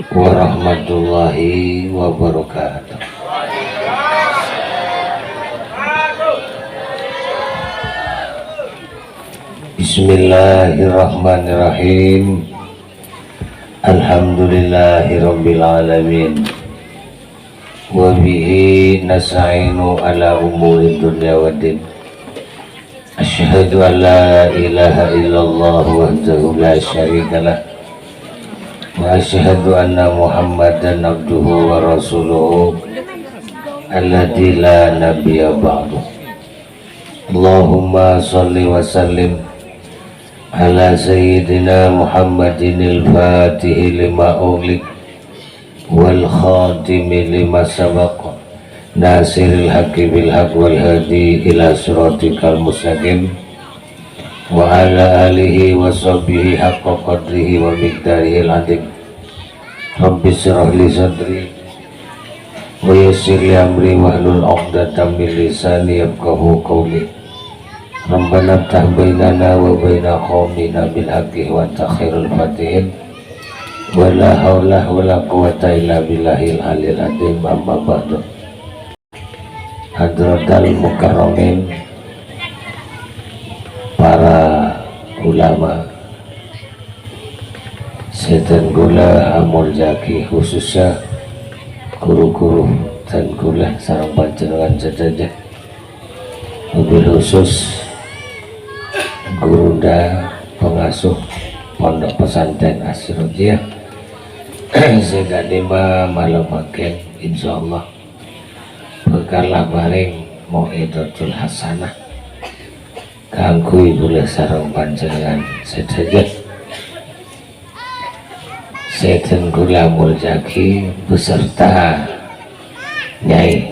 warahmatullahi wabarakatuh. Bismillahirrahmanirrahim. Alhamdulillahirabbil alamin. Wa bihi nasta'inu ala umuri dunya waddin. Asyhadu an la ilaha illallah wahdahu la syarikalah. Wa asyhadu anna Muhammadan abduhu wa rasuluhu alladzi la nabiyya ba'du. Allahumma shalli wa sallim ala sayyidina Muhammadin al-fatihi lima ughliq wal khatimi lima sabaq nasiril haqqi bil haqq wal hadi ila siratikal mustaqim wa ala alihi wa sahbihi haqqa qadrihi wa miqdarihil azim. Rabbi shrah li sadri wa yassir li amri wahlul 'uqdatam min lisani yafqahu qawli. Rabbana ftah bainana wa baina qaumina bil haqqi wa anta khairul fatihin. Wa la haula wa la quwwata illa billahil aliyil azim. Amma ba'du. Hadratal mukarramin, para ulama sedan gula amul jaki, khususnya guru-guru dan gula sarang panjenengan sedaya, mobil khusus gurunda pengasuh pondok pesantren Asy-Syirodziyah sehingga lima malam makin insyaallah berkala maring mau'idatul hasanah kanggo ibu sareng panjenengan sedaya. Sedan kula muljaki beserta nyai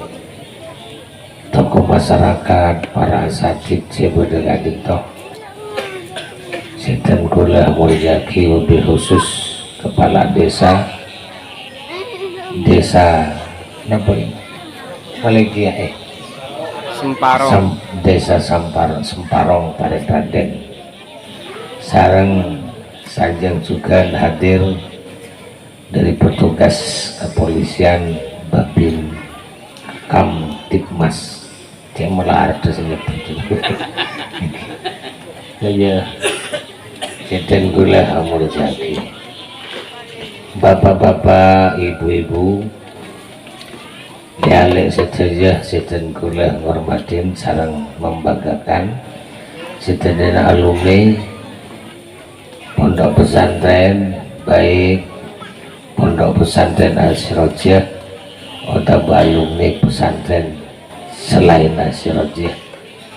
tokoh masyarakat, para asatid sebedegan itu. Sedan kula muljaki mobil khusus kepala desa napa ini? Kolegia Desa Semparong Paredaden sareng sanjang juga hadir dari petugas kepolisian Babin Kamtibmas. Dia malah ada senyebut ya sedan gula amul jaki, bapak-bapak, ibu-ibu, dialek sedaya sedan gula ngormatin sareng membanggakan sedaya alumni pondok pesantren, baik pondok pesantren Asy-Syirodziyah atau alumni pesantren selain Asy-Syirodziyah.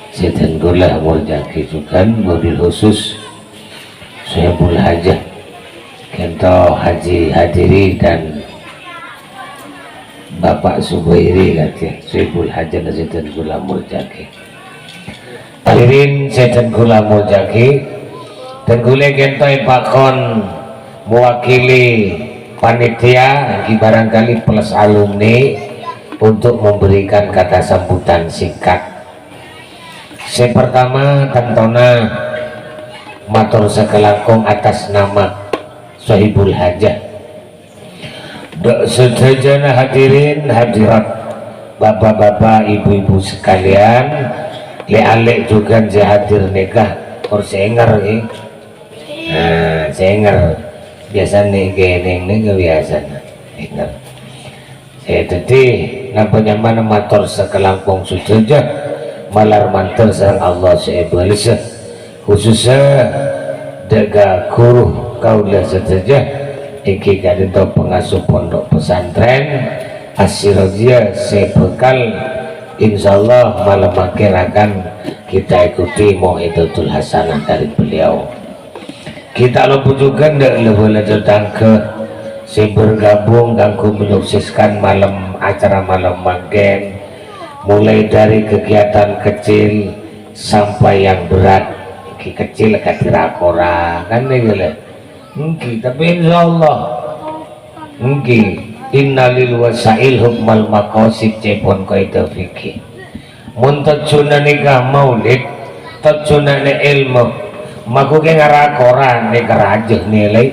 Sedan gula muljaki juga mobil khusus Sohibul Hajah Kento Haji Hadiri dan Bapak Subairi katanya Sohibul Hajah dan sedan gula muljaki. Hadirin sedan gula muljaki dan gula kento pakon mewakili panitia lagi barangkali plus alumni untuk memberikan kata sambutan singkat. Yang pertama tentona matur sekelangkung atas nama Sohibul Hajah. Sedajana hadirin hadirat, bapak-bapak, ibu-ibu sekalian, le-alek juga hadir nikah korsenger ya. Nah, senger biasa nih geneng nih kebiasaan ingat saya tadi nampaknya mana matur sekelangkung sujaja malar mantel sareng Allah sebalisa khususnya daga guru kaulah saja iki kadento pengasuh pondok pesantren Asy-Syirodziyah sebekal insyaallah malam akhir akan kita ikuti mau'idatul hasanah dari beliau. Kita lupa juga ndak boleh datang ke si bergabung ganggu menyukseskan malam acara malam magen, mulai dari kegiatan kecil sampai yang berat. Kecil kira-kira kan nih mungkin, tapi insyaallah mungkin innalil wasail hukmal maqasid cepon kaidah fikih mun tajuna nikah maulid tajuna ilmu maku ke ngara koran nih kerajah nilai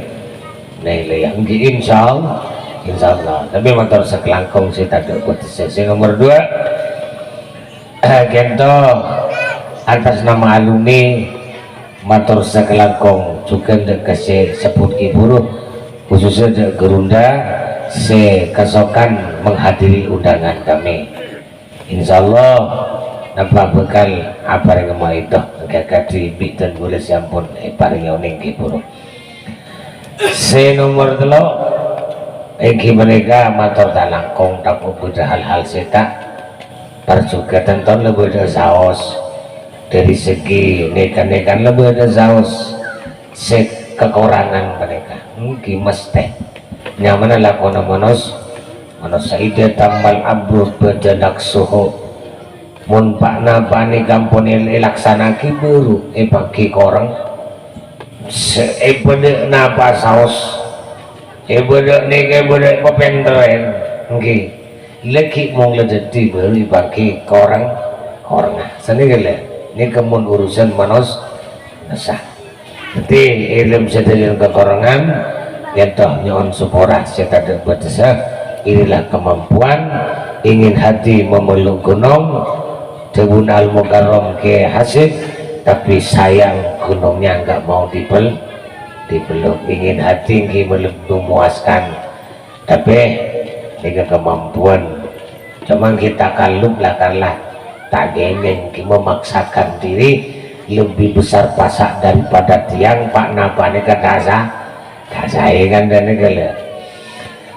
yang insyaallah insyaallah. Tapi motor sekelangkung sih tak ada putusnya. Sing nomor 2 gento atas nama alumni motor sekelangkung juga kasih sebut buruh khususnya di Gerunda se kesokan menghadiri undangan kami insyaallah napa bekal apa yang mau itu gagah di bidan boleh sampun paring oning buruh se nomor 3 mereka motor tak langkung tak berbeda hal-hal setak perjugatan tahun lebih ada saos dari segi nekan-nekan lebih ada saus kekurangan mereka mungkin mesti nyaman lakona manos saida tamal abruh berjadak suhu mun pakna bani kampun ilaksanaki buru pagi korang beda napa saus beda neke beda kopentren mungkin lagi mong lejati beri bagi korang seni gila ini kemun urusan manos nasah jadi ilmu sedang kekurangan yang toh nyon supora saya tak batasnya inilah kemampuan ingin hati memeluk gunung Debun Al-Mukarram ke Hasib tapi sayang gunungnya enggak mau dipeluk ingin hati ingin memuaskan tapi dengan kemampuan cuman kita kaluplah karena tak gengeng memaksakan diri lebih besar pasak daripada tiang pak napa ini kata saya kan dan negara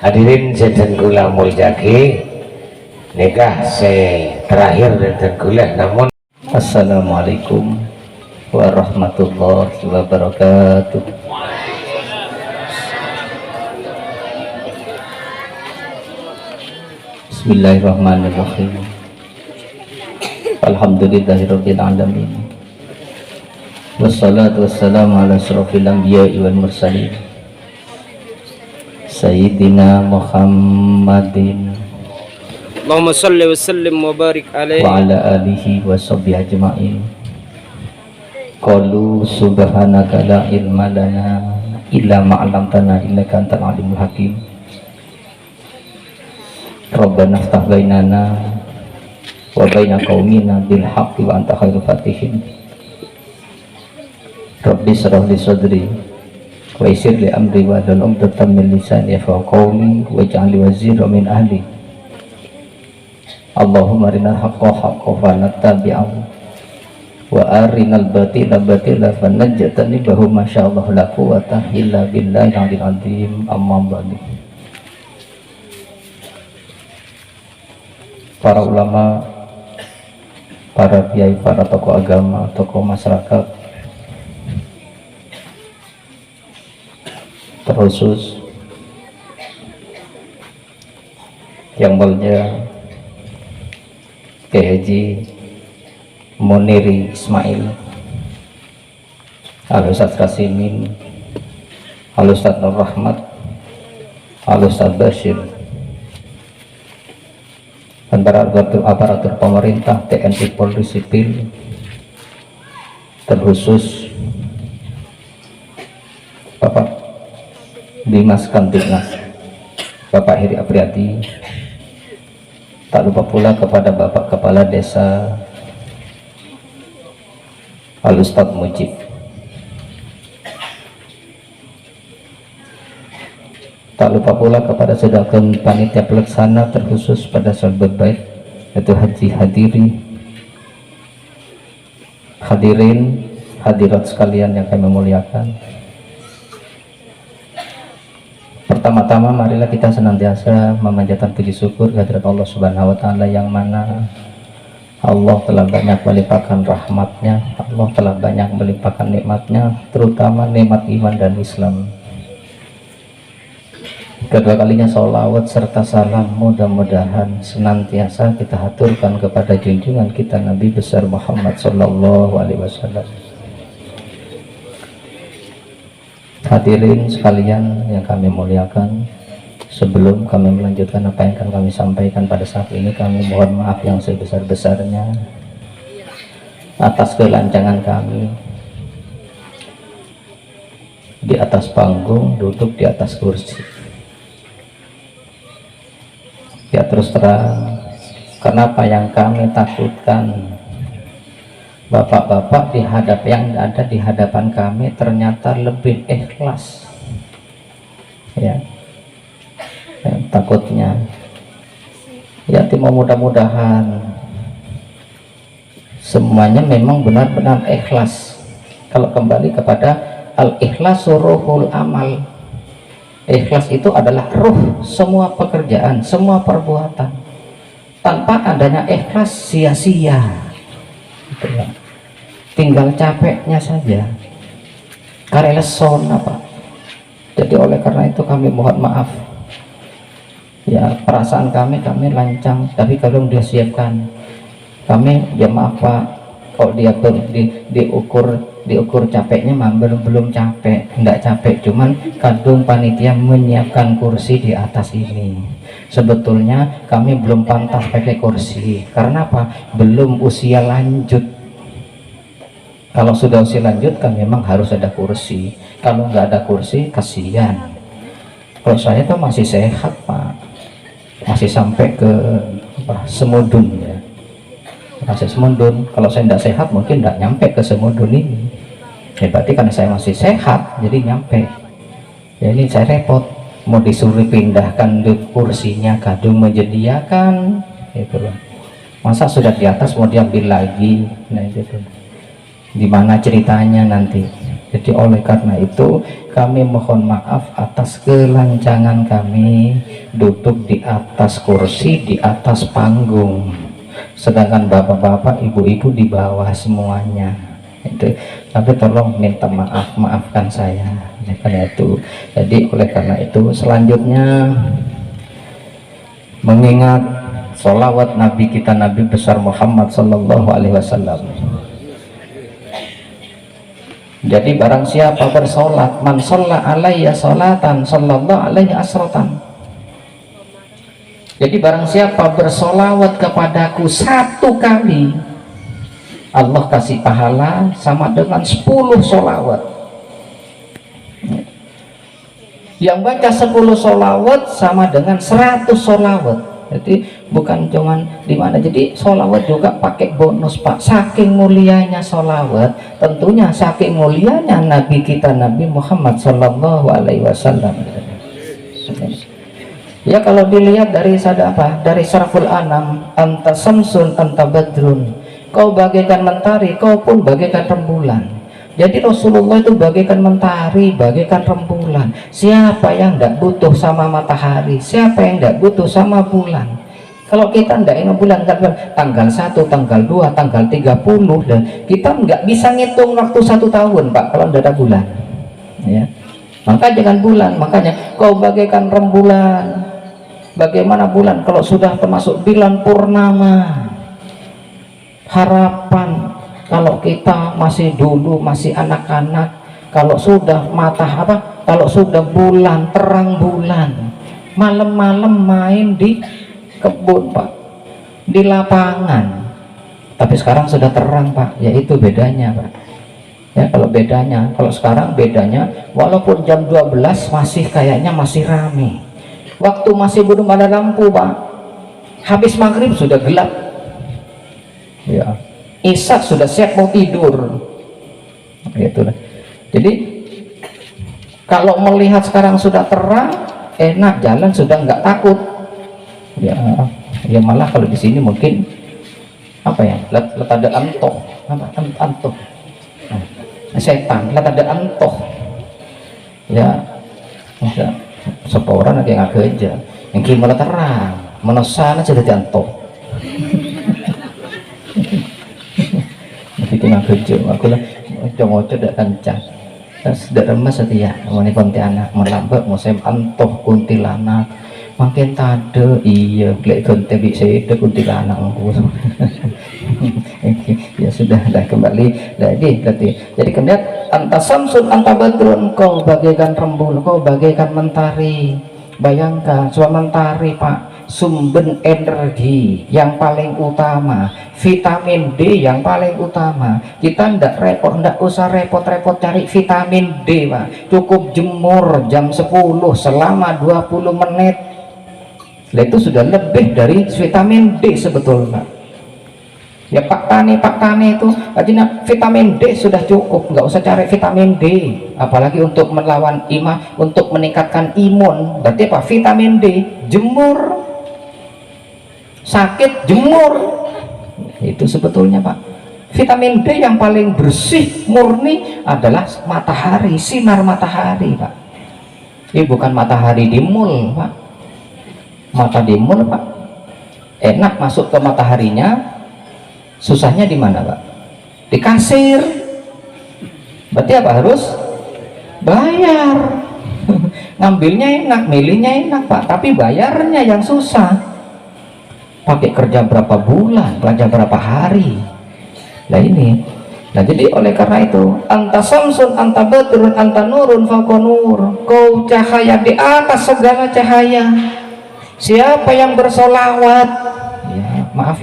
hadirin sedang gula muljaki nikah terakhir dan gula namun Assalamualaikum warahmatullahi wabarakatuh. Bismillahirrahmanirrahim. Alhamdulillahirabbil alamin. Wassalatu wassalamu ala asyrofil anbiya'i wal mursalin Sayyidina Muhammadin Allahumma salli wa sallim wa barik alaihi wa ala alihi wa sahbihi ajma'in. Qalu subhanaka la ilma lana illa ma 'allamtana innaka antal alimul hakim. Rabbana iftah bainana wa baina qaumina bil haqqi wa anta khairul fatihin. Rabbi shrah li sadri wa yassir li amri wa hlul 'uqdatam min lisani yafqahu qawli waj'al li wazira min ahli. Allahumma arinal haqqa haqqan fattabi'hu wa arinal batila batila fanajtanibahu masyaallah la quwwata illa billahi al-'aliyyil 'azim. Amma ba'du. Para ulama, para kiai, para tokoh agama, tokoh masyarakat, terkhusus yang mulia Kiai Haji Muniri Ismail, Al-Ustadz Rasimin, Al-Ustadz Nur Rahmat, Al-Ustadz Bashir, antara aparatur pemerintah, TNI, Polri, Sipil, terkhusus Bapak Dimas Kantiknas, Bapak Heri Apriati, tak lupa pula kepada Bapak Kepala Desa Al-Ustadz Mujib, tak lupa pula kepada saudara panitia pelaksana terkhusus pada sahabat baik yaitu Haji hadirin hadirat sekalian yang kami muliakan. Pertama-tama marilah kita senantiasa memanjatkan puji syukur kehadirat Allah Subhanahu wa taala yang mana Allah telah banyak melimpahkan rahmatnya, Allah telah banyak melimpahkan nikmatnya, terutama nikmat iman dan Islam. Kedua kalinya sholawat serta salam mudah-mudahan senantiasa kita haturkan kepada junjungan kita Nabi besar Muhammad Sallallahu Alaihi Wasallam. Hadirin sekalian yang kami muliakan, sebelum kami melanjutkan apa yang akan kami sampaikan pada saat ini, kami mohon maaf yang sebesar-besarnya atas kelancangan kami di atas panggung, duduk di atas kursi. Ya terus terang, kenapa yang kami takutkan bapak-bapak yang ada di hadapan kami ternyata lebih ikhlas, ya, takutnya ya mudah-mudahan semuanya memang benar-benar ikhlas. Kalau kembali kepada al-ikhlasu ruhul amal, ikhlas itu adalah ruh semua pekerjaan, semua perbuatan. Tanpa adanya ikhlas sia-sia, gitu ya. Tinggal capeknya saja, kareleson apa. Jadi oleh karena itu kami mohon maaf ya, perasaan kami lancang, tapi kalau dia siapkan kami ya maaf Pak, kalau dia diukur capeknya belum capek, enggak capek, cuman kadung panitia menyiapkan kursi di atas ini. Sebetulnya kami belum pantas pakai kursi, karena apa? Belum usia lanjut. Kalau sudah usia lanjut kan memang harus ada kursi. Kalau nggak ada kursi kasihan. Kalau saya tuh masih sehat Pak, masih sampai ke semudun ya, masih semudun. Kalau saya tidak sehat mungkin tidak nyampe ke semudun ini. Ya berarti karena saya masih sehat jadi nyampe. Ya ini saya repot, mau disuruh pindahkan di kursinya kadung menyediakan itu loh. Masa sudah di atas mau diambil lagi, nah itu tuh. Gimana ceritanya nanti. Jadi oleh karena itu kami mohon maaf atas kelancangan kami duduk di atas kursi, di atas panggung, sedangkan bapak-bapak ibu-ibu di bawah semuanya itu. Tapi tolong minta maaf, maafkan saya karena itu. Jadi oleh karena itu selanjutnya mengingat sholawat Nabi kita, Nabi besar Muhammad Sallallahu Alaihi Wasallam. Jadi barang siapa bersolat, man sholla alayya sholatan sallallahu alaihi asratan. Jadi barang siapa bersolawat kepadaku 1 kali, Allah kasih pahala sama dengan 10 solawat. Yang baca 10 solawat sama dengan 100 solawat. Jadi bukan cuman di mana, jadi solawat juga pakai bonus Pak. Saking mulianya solawat, tentunya saking mulianya Nabi kita Nabi Muhammad Sallallahu Alaihi Wasallam. Ya kalau dilihat dari dari Sarful Anam, anta samsun anta badrun, kau bagaikan mentari, kau pun bagaikan rembulan. Jadi Rasulullah itu bagaikan mentari, bagaikan rembulan. Siapa yang tidak butuh sama matahari? Siapa yang tidak butuh sama bulan? Kalau kita tidak ingin bulan, tanggal 1, tanggal 2, tanggal 30, dan kita nggak bisa ngitung waktu 1 tahun Pak kalau tidak ada bulan. Ya. Maka jangan bulan, makanya kau bagaikan rembulan. Bagaimana bulan kalau sudah termasuk bulan purnama? Harapan kalau kita masih dulu masih anak-anak, kalau sudah kalau sudah bulan, terang bulan, malam-malam main di kebun Pak, di lapangan. Tapi sekarang sudah terang Pak, ya itu bedanya Pak. Ya kalau bedanya, kalau sekarang bedanya walaupun jam 12 masih kayaknya masih rame. Waktu masih belum ada lampu Pak, habis maghrib sudah gelap ya, Isya sudah siap mau tidur gitu. Jadi kalau melihat sekarang sudah terang, enak jalan, sudah nggak takut ya. Ya malah kalau di sini mungkin apa ya, let ada antoh, antoh setan, let ada antoh ya, seporan ada yang kerja yang malah terang menosana sudah diantoh. Tinggal kerja, aku lah ngoco dak kencang, sudah remas ya, mau nih Pontianak melambat mau saya antoh kuntilanak, makin tade iya, kelek konte bisa itu kuntilanak aku. Ya sudah, dah kembali, jadi kemudian anta samsun anta badrun, kau bagaikan rembulan, kau bagaikan mentari. Bayangkan cuma mentari Pak, sumber energi yang paling utama, vitamin D yang paling utama. Kita ndak usah repot-repot cari vitamin D Pak, cukup jemur jam 10 selama 20 menit Nah, itu sudah lebih dari vitamin D sebetulnya. Ya Pak Tani itu artinya vitamin D sudah cukup, nggak usah cari vitamin D, apalagi untuk melawan untuk meningkatkan imun. Berarti apa? Vitamin D, jemur, sakit jemur, itu sebetulnya Pak. Vitamin D yang paling bersih murni adalah matahari, sinar matahari Pak. Ini bukan matahari di mall Pak, mata di mall Pak enak masuk ke mataharinya. Susahnya di mana Pak? Di kasir. Berarti apa? Harus bayar. Ngambilnya enak, milihnya enak Pak, tapi bayarnya yang susah. Pakai kerja berapa bulan, kerja berapa hari. Nah ini. Nah jadi oleh karena itu, anta samsun, anta badrun, anta nurun, fauqa nur. Kau cahaya di atas segala cahaya. Siapa yang bersolawat, maaf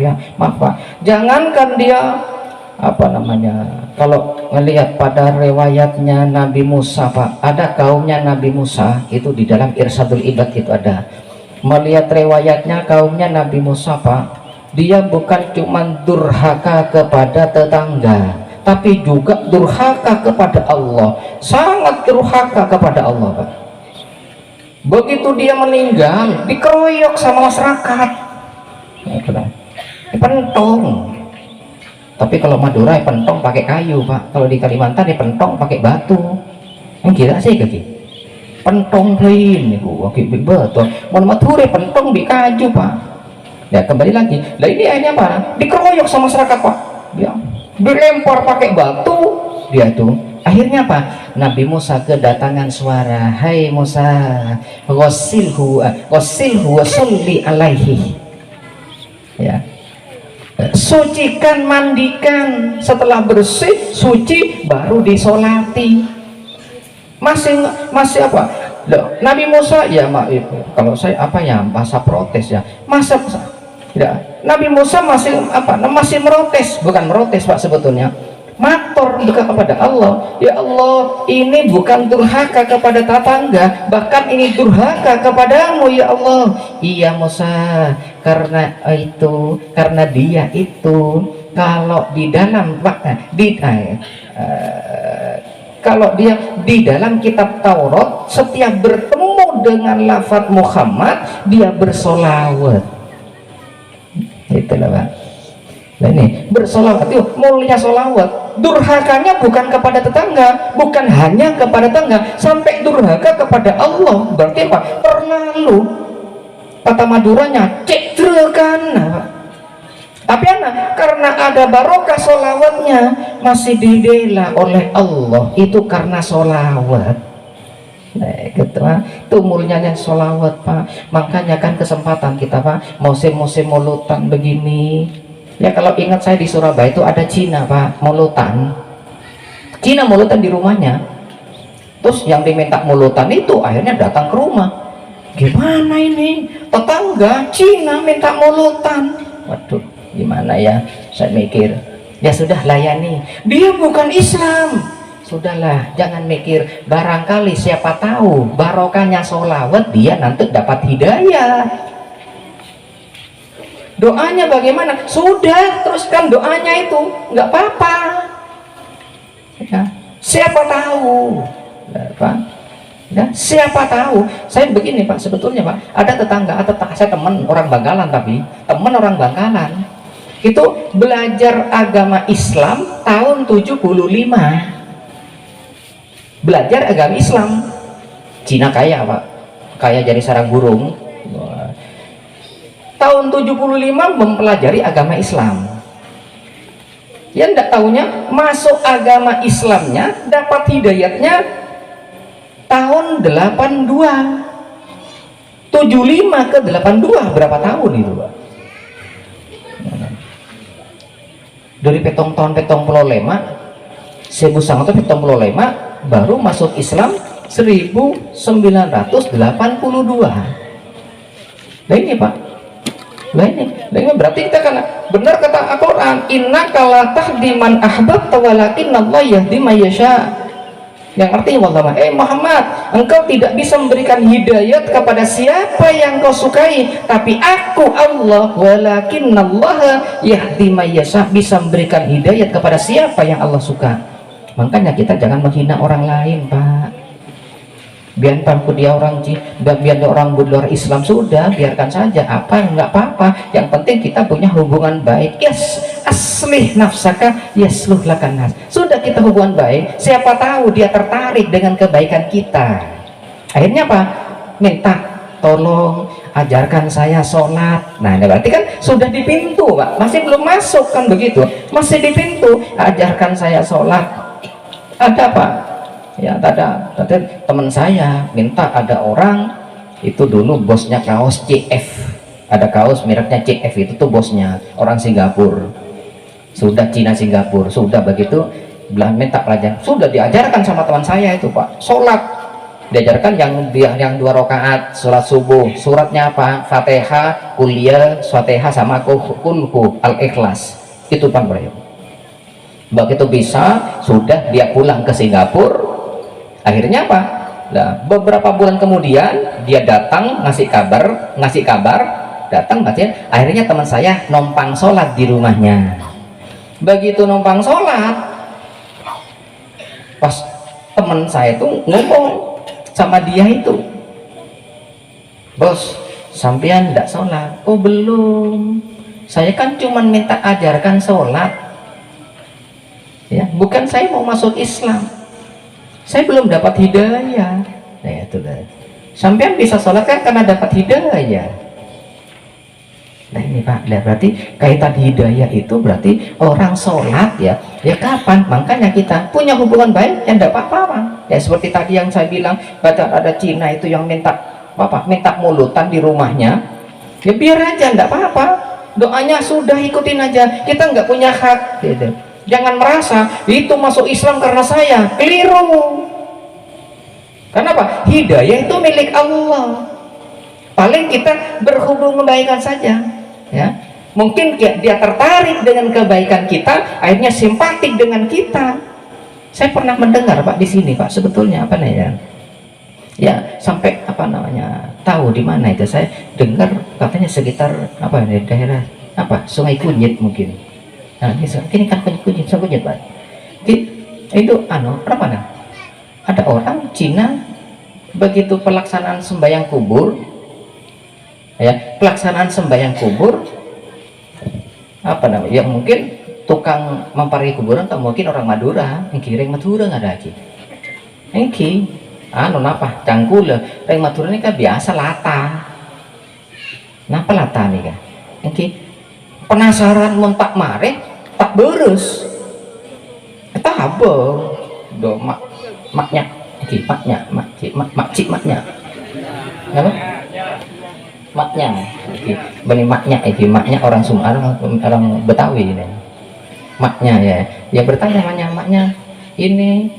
Pak, jangankan dia kalau melihat pada riwayatnya Nabi Musa Pak, ada kaumnya Nabi Musa itu di dalam Irsadul Ibad itu ada, melihat riwayatnya kaumnya Nabi Musa Pak, dia bukan cuma durhaka kepada tetangga, tapi juga durhaka kepada Allah, sangat durhaka kepada Allah Pak. Begitu dia meninggal dikeroyok sama masyarakat, pentong. Tapi kalau Madura pentong pakai kayu Pak, kalau di Kalimantan pentong pakai batu. Yang kira sih kaki pentong lain nih oke betul. Mau Madura pentong di kayu Pak. Ya kembali lagi, nah ini akhirnya apa? Dikeroyok sama masyarakat Pak, ya dilempar pakai batu dia tuh. Akhirnya apa? Nabi Musa kedatangan suara, hai Musa, ghasilhu wa sholli alaihi. Ya, sucikan, mandikan, setelah bersih suci baru disolati. Masih apa? Loh, Nabi Musa ya kalau saya bahasa protes ya, ya, Nabi Musa masih merotes, bukan merotes Pak sebetulnya, matur kepada Allah, ya Allah ini bukan durhaka kepada tetangga, bahkan ini durhaka kepadamu ya Allah. Iya Musa, karena dia itu kalau di dalam kalau dia di dalam kitab Taurat setiap bertemu dengan lafaz Muhammad dia bersolawat. Itulah Pak. Nah ini bersolawat itu mulia solawat. Durhakanya bukan kepada tetangga, bukan hanya kepada tetangga, sampai durhaka kepada Allah. Berarti apa? Terlalu, kata Maduranya cederakan. Tapi karena ada barokah solawatnya masih dibela oleh Allah, itu karena solawat. Nah, gitu Pak. Itu mulianya solawat Pak. Makanya kan kesempatan kita Pak, musim-musim mulutan begini. Ya kalau ingat saya di Surabaya itu ada Cina Pak, mulutan. Cina mulutan di rumahnya. Terus yang diminta mulutan itu akhirnya datang ke rumah. Gimana ini? Tetangga Cina minta mulutan. Waduh, gimana ya? Saya mikir, ya sudah layani. Dia bukan Islam. Sudahlah, jangan mikir. Barangkali siapa tahu barokahnya sholawat dia nanti dapat hidayah. Doanya bagaimana? Sudah, teruskan doanya itu, nggak apa-apa. Ya, siapa tahu, ya, siapa tahu. Saya begini Pak, sebetulnya Pak, ada tetangga atau saya teman orang Bangkalan, tapi teman orang Bangkalan itu belajar agama Islam tahun 75. Belajar agama Islam. Cina kaya Pak, kaya jadi sarang burung. Tahun 75 mempelajari agama Islam. Ya enggak tahunya masuk agama Islamnya, dapat hidayatnya tahun 82. 75 ke 82 berapa tahun itu Pak? Dari petong pulau lema, 1985 baru masuk Islam 1982. Nah ini Pak, nah ini berarti kita kan benar kata Al-Quran, innaka la tahdi man ahbabta walakinnallaha yahdi may yasha. Yang artinya wallah, Muhammad, engkau tidak bisa memberikan hidayat kepada siapa yang kau sukai, tapi aku Allah, walakinallaha yahdi may yasha, bisa memberikan hidayat kepada siapa yang Allah suka. Makanya kita jangan menghina orang lain, Pak. Biar dia orang biar orang luar Islam, sudah biarkan saja, apa nggak apa-apa, yang penting kita punya hubungan baik. Yes, aslih nafsaka yasluh lakan nas, sudah kita hubungan baik, siapa tahu dia tertarik dengan kebaikan kita. Akhirnya apa? Minta tolong ajarkan saya sholat. Nah, berarti kan sudah di pintu, Pak, masih belum masuk kan begitu, masih di pintu. Ajarkan saya sholat. Ada apa? Ya, ada teman saya minta, ada orang itu dulu bosnya kaos CF, ada kaos mereknya CF, itu tuh bosnya orang Singapura, sudah Cina Singapura, sudah begitu belah minta pelajaran, sudah diajarkan sama teman saya itu, Pak, sholat diajarkan yang 2 rakaat sholat subuh, suratnya apa? Fatihah, kuliah, Fatihah sama kulhu al-ikhlas, itu Pak Bro. Begitu bisa, sudah dia pulang ke Singapura. Akhirnya apa? Nah, beberapa bulan kemudian dia datang ngasih kabar, datang baca. Akhirnya teman saya numpang sholat di rumahnya. Begitu numpang sholat, pas teman saya itu ngomong sama dia itu, bos, sampean tidak sholat? Oh belum, saya kan cuma minta ajarkan sholat, ya, bukan saya mau masuk Islam. Saya belum dapat hidayah. Nah, itu lah. Sampean bisa sholat kan karena dapat hidayah. Nah ini Pak, berarti kaitan hidayah itu berarti orang sholat ya kapan? Makanya kita punya hubungan baik yang tidak apa-apa. Ya seperti tadi yang saya bilang, ada Cina itu yang minta mulutan di rumahnya. Ya biar aja, tidak apa-apa. Doanya sudah ikutin aja. Kita nggak punya hak. Gitu. Jangan merasa itu masuk Islam karena saya, keliru. Kenapa? Hidayah itu milik Allah. Paling kita berhubung kebaikan saja, ya. Mungkin dia tertarik dengan kebaikan kita, akhirnya simpatik dengan kita. Saya pernah mendengar Pak di sini, Pak, sebetulnya apa namanya? Ya, sampai apa namanya? Tahu di mana itu? Saya dengar katanya sekitar apa di daerah apa? Sungai Kunyit mungkin. Nah, ini kan kunyit Pak. Itu apa nah? Ada orang Cina begitu pelaksanaan sembahyang kubur, ya pelaksanaan sembahyang kubur, apa namanya? Ya mungkin tukang mempari kuburan, atau mungkin orang Madura, yang kiring Madura nggak ada lagi. Engki, napa? Cangkul, orang Madura ini kan biasa lata. Napa lata nih kan? Engki. Penasaran mentak mare tak beres kita apa do maknya maknya apa maknya bani maknya orang Sumatera, orang Betawi ini maknya ya bertanya maknya ini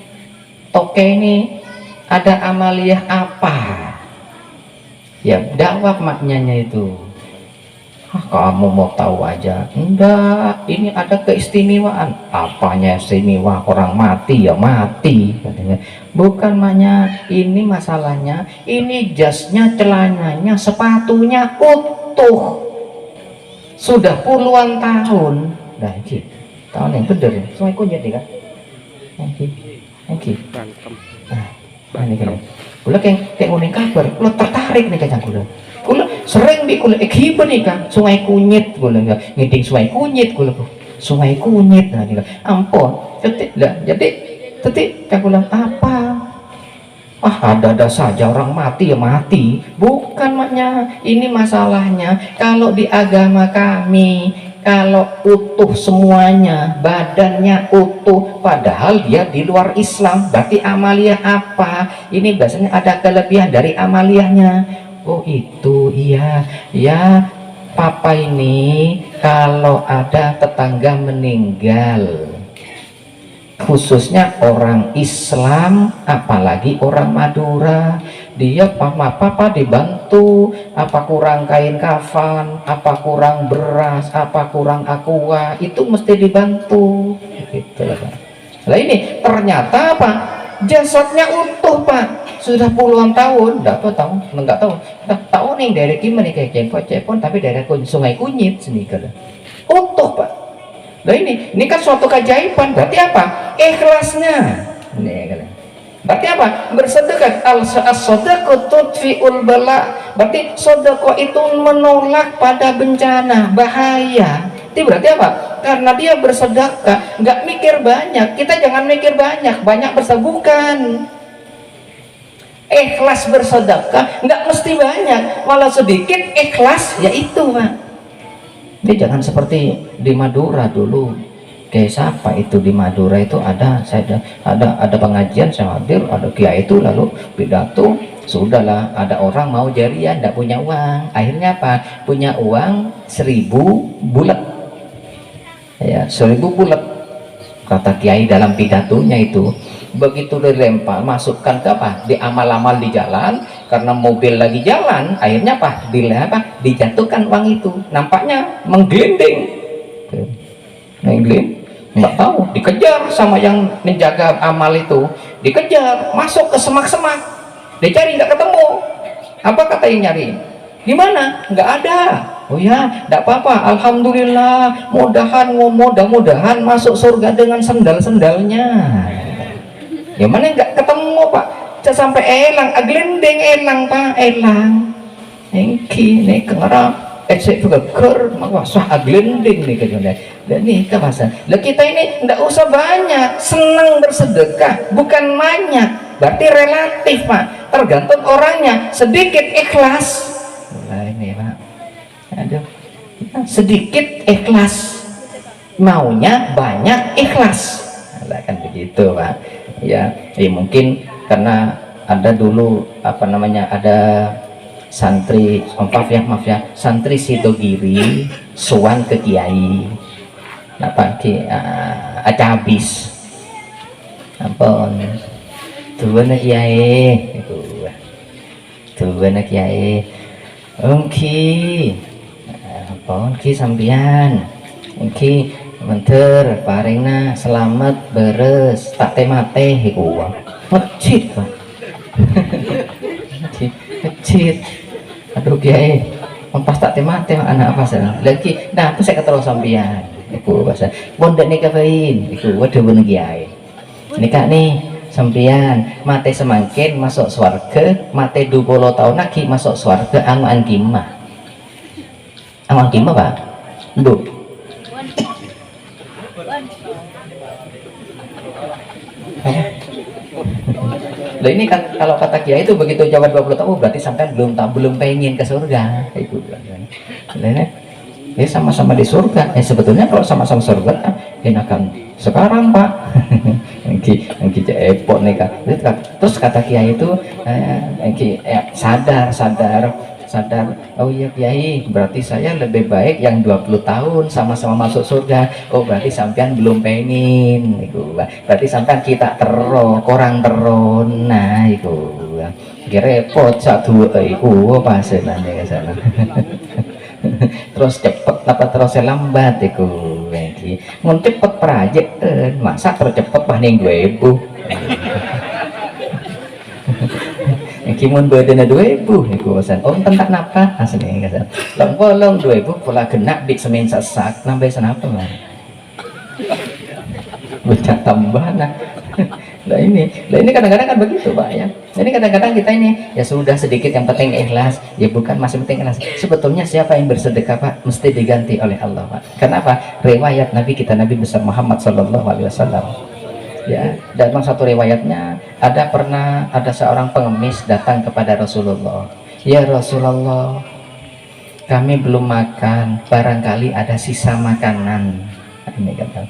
toke ini ada amaliyah apa ya, dakwah maknyanya itu. Kamu mau tahu aja? Enggak, ini ada keistimewaan. Apanya istimewa? Orang mati ya mati katanya. Bukan maknya, ini masalahnya, ini jasnya, celananya, sepatunya utuh, sudah puluhan tahun. Nah ini tahun yang bener ya, Sungai Kunyit kan? Nah ini kan, ulah kayak nguning kabar, ulah tertarik nih kacang kuda. Kula sering di kula ikiban nih kan Sungai Kunyit kula ngiding Sungai Kunyit kula Sungai Kunyit nah nih ampun jadi kan kula apa ada saja orang mati ya mati, bukan maknya. Ini masalahnya kalau di agama kami, kalau utuh semuanya, badannya utuh, padahal dia di luar Islam, berarti amaliyah apa? Ini biasanya ada kelebihan dari amaliyahnya. Oh itu iya ya papa ini kalau ada tetangga meninggal, khususnya orang Islam, apalagi orang Madura, dia papa dibantu, apa kurang kain kafan, apa kurang beras, apa kurang aqua, itu mesti dibantu gitu. Nah ini ternyata apa, Jasadnya utuh Pak, sudah puluhan tahun, nggak tahu nih dari gimana kayak cepon tapi dari sungai Kunyit sini utuh Pak. Nah ini kan suatu keajaiban, berarti apa? Ikhlasnya. Berarti apa? Bersedekah. As-sadaqah tudfi'ul bala. Berarti sedekah itu menolak pada bencana, bahaya. Itu berarti apa? Karena dia bersedekah, nggak mikir banyak. Kita jangan mikir banyak bersedekah. Bukan. Ikhlas bersedekah nggak mesti banyak, malah sedikit ikhlas, ya itu Pak. Dia jangan seperti di Madura dulu. Kayak siapa itu di Madura itu ada pengajian saya hadir, ada kiai itu lalu pidato, sudahlah ada orang mau jariah tidak punya uang, akhirnya apa? Punya uang 1000 bulat ya, 1000 bulat kata kiai dalam pidatonya itu. Begitu dilempar masukkan ke apa? Di amal-amal di jalan, karena mobil lagi jalan, akhirnya apa? Dijatuhkan uang itu, nampaknya menggelinding, nggak tahu, dikejar sama yang menjaga amal itu, dikejar masuk ke semak-semak, dicari nggak ketemu. Apa kata yang nyari? Gimana? Nggak ada. Oh ya, nggak apa-apa, alhamdulillah, mudah-mudahan masuk surga dengan sendal-sendalnya. Ya mana nggak ketemu Pak, sampai elang, aglendeng elang Pak, elang engki nih kengarap saya juga ker mawasah aglendeng nih kejadian. Dan nih kawasan lah, kita ini nggak usah banyak, senang bersedekah, bukan banyak, berarti relatif Pak, tergantung orangnya. Sedikit ikhlas, nah ini Pak, aduh, sedikit ikhlas, maunya banyak ikhlas, nah, kan begitu Pak. Ya mungkin karena ada dulu apa namanya, ada santri, maaf ya, santri Sidogiri suan ke kiai, apa ki aca habis ampun tuan kiai itu, tuan kiai engki ampun ki sambian engki menter paringna selamat beres tak temate iku ngecit Pak. ngecit aduh kiai pas tak temate anak apa sana lagi nah apa saya ketemu sampean iku bahasa bondak nikah bain iku waduh bener kiai nikah nih sampean mate semangkin masuk swarga, mate 20 tahun lagi masuk swarga angan kimah Pak nduk. Nah ini kan kalau kata kiai itu begitu jawab 20 tahun berarti sampai belum pengen ke surga itu. Ya sama-sama di surga. Sebetulnya kalau sama-sama surga enakan sekarang Pak. Engki cepot nih Kak. Terus kata kiai itu engki sadar, oh iya Kiai, berarti saya lebih baik yang 20 tahun sama-sama masuk surga. Oh berarti sampean belum pengen itu, berarti sampean kita kurang teron, nah itu repot satu iku apa hasilnya ke sana. Terus cepet apa terus lambat iku mun cepet prajet masa terus cepet paning 2000 kimun badana 2000 iku wasan om tentang napa asli kasan long 2000 pula kena di semen sesak nambah senapa mah bocah tambahna. Nah ini kadang-kadang kan begitu Pak ya. Ini kadang-kadang kita ini ya sudah sedikit yang penting ikhlas, ya bukan masih penting ikhlas. Sebetulnya siapa yang bersedekah Pak mesti diganti oleh Allah Pak. Kenapa? Riwayat Nabi kita Nabi besar Muhammad Sallallahu Alaihi Wasallam. Ya, dalam satu riwayatnya ada seorang pengemis datang kepada Rasulullah. Ya Rasulullah, kami belum makan, barangkali ada sisa makanan. Ini kata,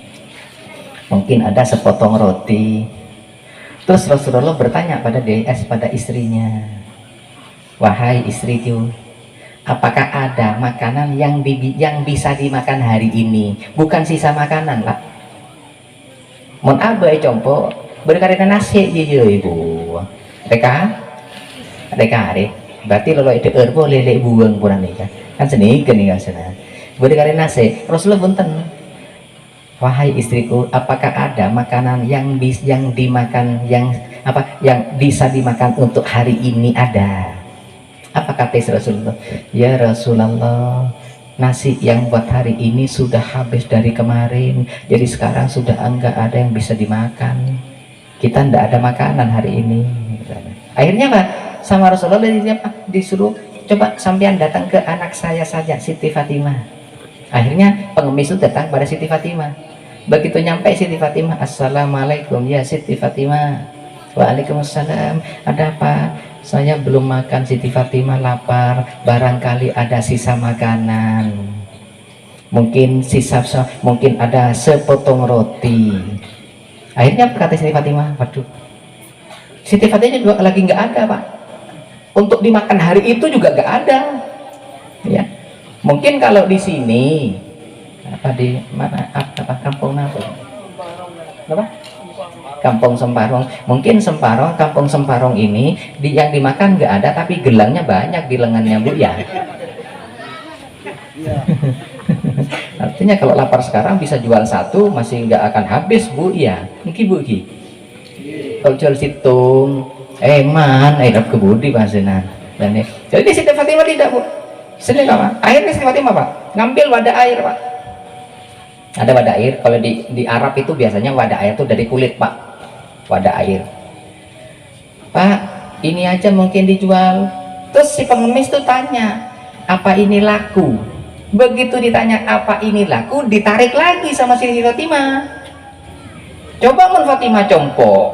mungkin ada sepotong roti. Terus Rasulullah bertanya pada istrinya, wahai istriku, apakah ada makanan yang bisa dimakan hari ini? Bukan sisa makanan lah. Mon abai compo berkarena nasi je ibu reka berarti lolo itu erbo lele buang puran nih kan seni nih kan sana berkarena nasi Rasulullah punten, wahai istriku, apakah ada makanan yang dimakan apa yang bisa dimakan untuk hari ini ada. Apa kata Rasulullah? Ya Rasulullah, nasi yang buat hari ini sudah habis dari kemarin, jadi sekarang sudah enggak ada yang bisa dimakan. Kita enggak ada makanan hari ini. Akhirnya apa? Sama Rasulullah disuruh, coba sampean datang ke anak saya saja, Siti Fatimah. Akhirnya pengemis itu datang pada Siti Fatimah. Begitu nyampe Siti Fatimah, assalamualaikum ya Siti Fatimah. Waalaikumsalam. Ada apa? Saya belum makan Siti Fatimah, lapar. Barangkali ada sisa makanan. Mungkin mungkin ada sepotong roti. Akhirnya berkata Siti Fatimah, waduh, Siti Fatimah juga lagi nggak ada Pak. Untuk dimakan hari itu juga nggak ada. Ya, mungkin kalau di sini apa di mana apa kampung apa? Kampung Semparong. Mungkin Semparong, kampung Semparong ini yang dimakan nggak ada, tapi gelangnya banyak di lengannya Bu ya. Artinya kalau lapar sekarang bisa jual satu masih nggak akan habis Bu ya. Mungkin Bu Ki. Kalau jual situng, man, dapat kebudi pasenan. Dan jadi Siti Fatimah tidak Bu. Sini apa? Akhirnya Siti Fatimah Pak ngambil wadah air Pak. Ada wadah air. Kalau di Arab itu biasanya wadah air itu dari kulit Pak. Wadah air. Pak, ini aja mungkin dijual. Terus si pengemis tuh tanya, apa ini laku? Begitu ditanya apa ini laku, ditarik lagi sama Siti Fatimah. Coba mun Fatimah compo,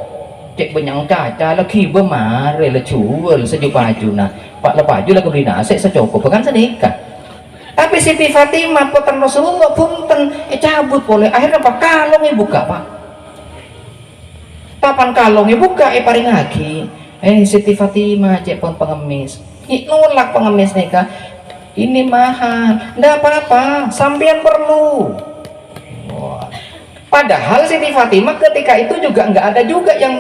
cek benyang caca lagi bemare le jual sejuk baju nah. Pak le baju lah beli nasi secoko bukan sedekah. Tapi Siti Fatimah putan Rasulullah punten cabut boleh. Akhirnya Pak kalongnya buka Pak. Papan kalongnya buka paring lagi. Siti Fatimah cek pun pengemis. Nolak pengemis nikah. Ini mahal. Ndak apa-apa, sampean perlu. Wah. Padahal Siti Fatimah ketika itu juga nggak ada juga yang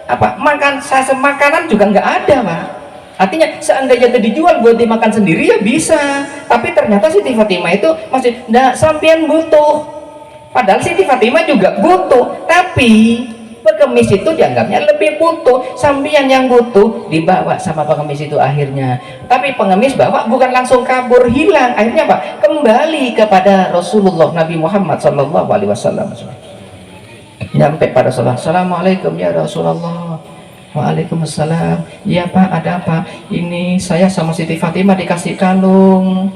apa makanan juga nggak ada Pak. Artinya seandainya itu dijual buat dimakan sendiri ya bisa, tapi ternyata Siti Fatimah itu masih ndak sampean butuh. Padahal Siti Fatimah juga butuh, tapi pengemis itu dianggapnya lebih butuh. Sampean yang butuh dibawa sama pengemis itu akhirnya. Tapi pengemis bawa bukan langsung kabur hilang, akhirnya Pak kembali kepada Rasulullah Nabi Muhammad SAW. Nyampe pada Rasulullah, assalamualaikum ya Rasulullah. Waalaikumsalam. Ya Pak, ada apa? Ini saya sama Siti Fatimah dikasih kalung.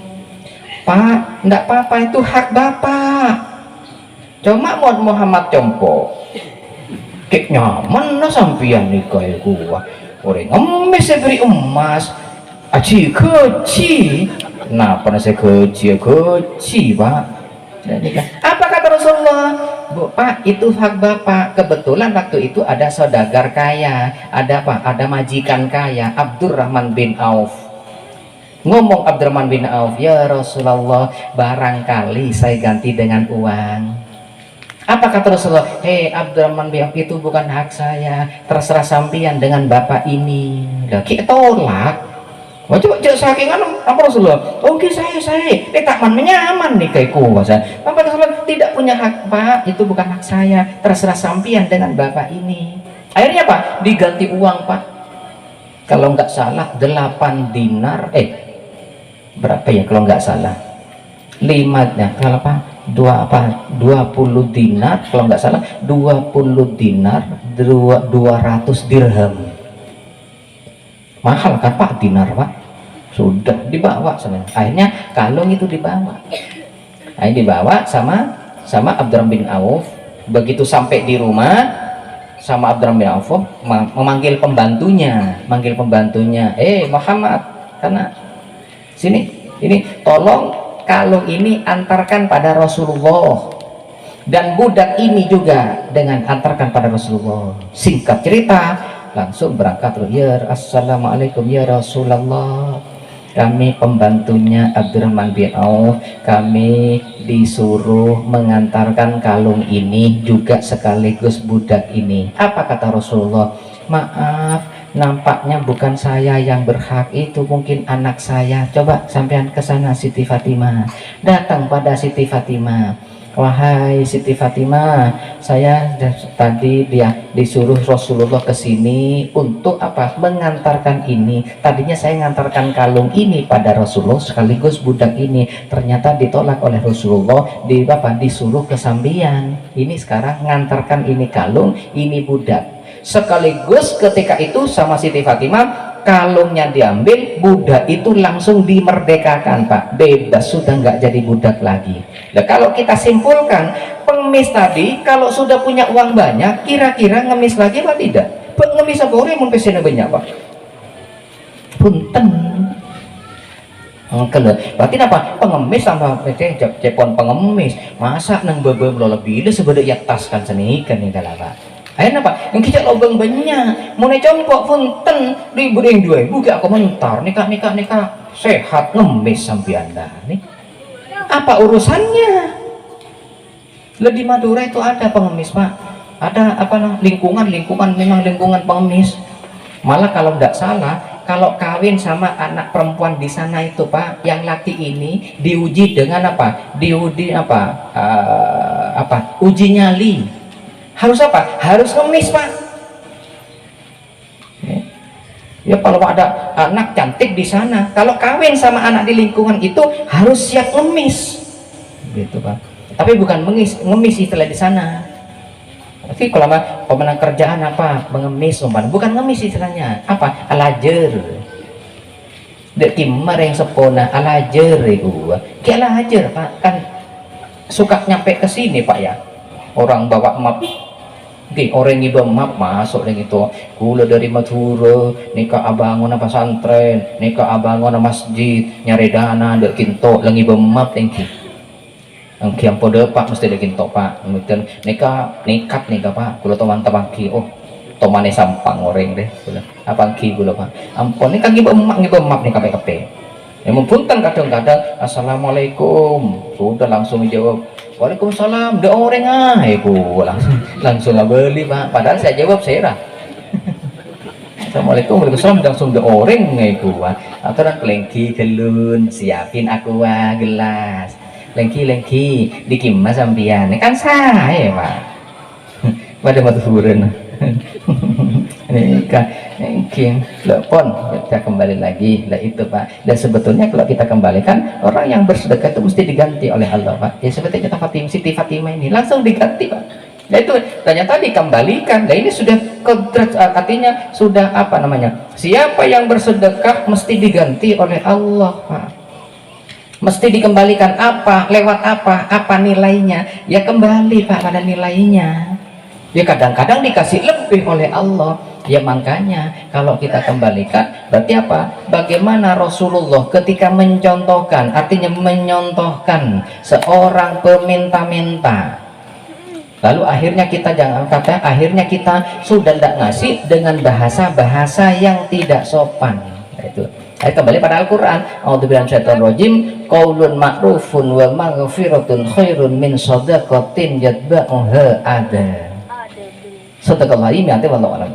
Pak, enggak apa-apa, itu hak Bapak. Cuma Muhammad compo. Kek nyaman nah sampian nikah gua. Orang emas saya beri emas. Aci keci. Nah, pernah saya keci Pak. Apa kata Rasulullah? Bu, Pak, itu hak Bapak. Kebetulan waktu itu ada saudagar kaya, ada apa? Ada majikan kaya, Abdurrahman bin Auf. Ngomong Abdurrahman bin Auf, ya Rasulullah, barangkali saya ganti dengan uang. Apa kata Rasulullah? Abdurrahman bin Auf itu bukan hak saya, terserah sampian dengan Bapak ini. Lagi tolak. Wah, coba cek sakingan apa Rasulullah? Oke saya takman menyaman nih kayak kuasa. Apa Rasulullah tidak punya hak Pak, itu bukan hak saya, terserah sampian dengan Bapak ini. Akhirnya Pak diganti uang Pak. Kalau nggak salah 8 dinar, berapa ya kalau nggak salah? 5 ya, kalau Pak 20 dinar, kalau nggak salah 20 dinar 200 dirham. Mahal kan Pak dinar Pak, sudah dibawa sana. Akhirnya kalung itu dibawa, dibawa sama Abdurrahman bin Auf. Begitu sampai di rumah sama Abdurrahman bin Auf memanggil pembantunya, Muhammad, karena sini ini tolong kalung ini antarkan pada Rasulullah dan budak ini juga dengan antarkan pada Rasulullah. Singkat cerita langsung berangkat ya assalamualaikum ya Rasulullah, kami pembantunya Abdurrahman bin Auf, kami disuruh mengantarkan kalung ini juga sekaligus budak ini. Apa kata Rasulullah? Maaf, nampaknya bukan saya yang berhak, itu mungkin anak saya. Coba sampean ke sana Siti Fatimah. Datang pada Siti Fatimah. wahai Siti Fatimah, saya tadi dia disuruh Rasulullah ke sini untuk apa? Mengantarkan ini. Tadinya saya ngantarkan kalung ini pada Rasulullah sekaligus budak ini. Ternyata ditolak oleh Rasulullah, disuruh ke sambian. Ini sekarang ngantarkan ini kalung, ini budak. Sekaligus ketika itu sama Siti Fatimah, kalungnya diambil, budak itu langsung dimerdekakan, Pak, bebas, sudah nggak jadi budak lagi. Nah, kalau kita simpulkan, pengemis tadi kalau sudah punya uang banyak, kira-kira ngemis lagi apa tidak? Ngemis apa orang mau pesena banyak, Pak? Punten. Berarti apa? Pengemis sama PT cepon pengemis, masa nang bebem lo lebih sebenarnya taskan senikan nih kalau Pak. Ayo apa? Yang kita lobeng banyak, mau necongkok punten diberi dua, bukan komentar nikah sehat ngemis sampai anda nih. Apa urusannya? Di Madura itu ada pengemis, Pak. Ada apa lingkungan memang lingkungan pengemis. Malah kalau tidak salah, kalau kawin sama anak perempuan di sana itu, Pak, yang laki ini diuji dengan apa? Diuji apa? Uji nyali. Harus apa? Harus ngemis, Pak. Ya kalau ada anak cantik di sana, kalau kawin sama anak di lingkungan itu harus siap ngemis, gitu, Pak. Tapi bukan ngemis istilah di sana. Tapi kalau pemenang kerjaan apa? Mengemis, bukan ngemis istilahnya. Apa? Alajer. Dek kimar yang sepona alajer itu. Kayak alajer, Pak. Kan suka nyampe ke sini, Pak ya. Orang bawa map. Oke, orang ibu map masuk dengan itu. Gula dari Madura, nikah abangun apa pesantren, nikah abangun masjid, nyari dana, dek kinto, lagi ibu map tinggi. Yang kiam pada Pak mesti dek kinto, Pak. Kemudian nikat Pak. Gula teman tabangki, oh tomane sampang orang deh. Gula apa ki gula Pak. Ampun, ini kan ibu map nih KPKP. Yang mempunten kadang-kadang assalamualaikum, sudah langsung jawab. Waalaikumsalam, udah orang ibu langsung nggak beli, Pak. Padahal saya jawab serah. Assalamualaikum, waalaikumsalam, langsung udah orang ibu. Aturan kelengki gelun, siapin aqua gelas, lengki dikimas sambian, kan saya, Pak. Pada matuhuran. Ini kan mungkin lepon kita kembali lagi lah itu, Pak. Dan sebetulnya kalau kita kembalikan, orang yang bersedekah itu mesti diganti oleh Allah, Pak. Ya seperti kita Siti Fatimah ini langsung diganti, Pak. Nah itu ternyata dikembalikan. Nah ini sudah kodrat, artinya sudah apa namanya? Siapa yang bersedekah mesti diganti oleh Allah, Pak. Mesti dikembalikan apa? Lewat apa? Apa nilainya? Ya kembali, Pak, pada nilainya. Ya kadang-kadang dikasih lebih oleh Allah. Ya makanya kalau kita kembalikan berarti apa? Bagaimana Rasulullah ketika mencontohkan, artinya menyontohkan seorang peminta-minta, lalu akhirnya kita akhirnya kita sudah tidak ngasih dengan bahasa-bahasa yang tidak sopan. Itu kembali pada Al-Quran. A'udzubillahi minasyaitonirrajim. Qaulun ma'rufun wa maghfiratun khairun min shadaqatin yatba'uha ada. Sadaqallahu nanti wallahu a'lam.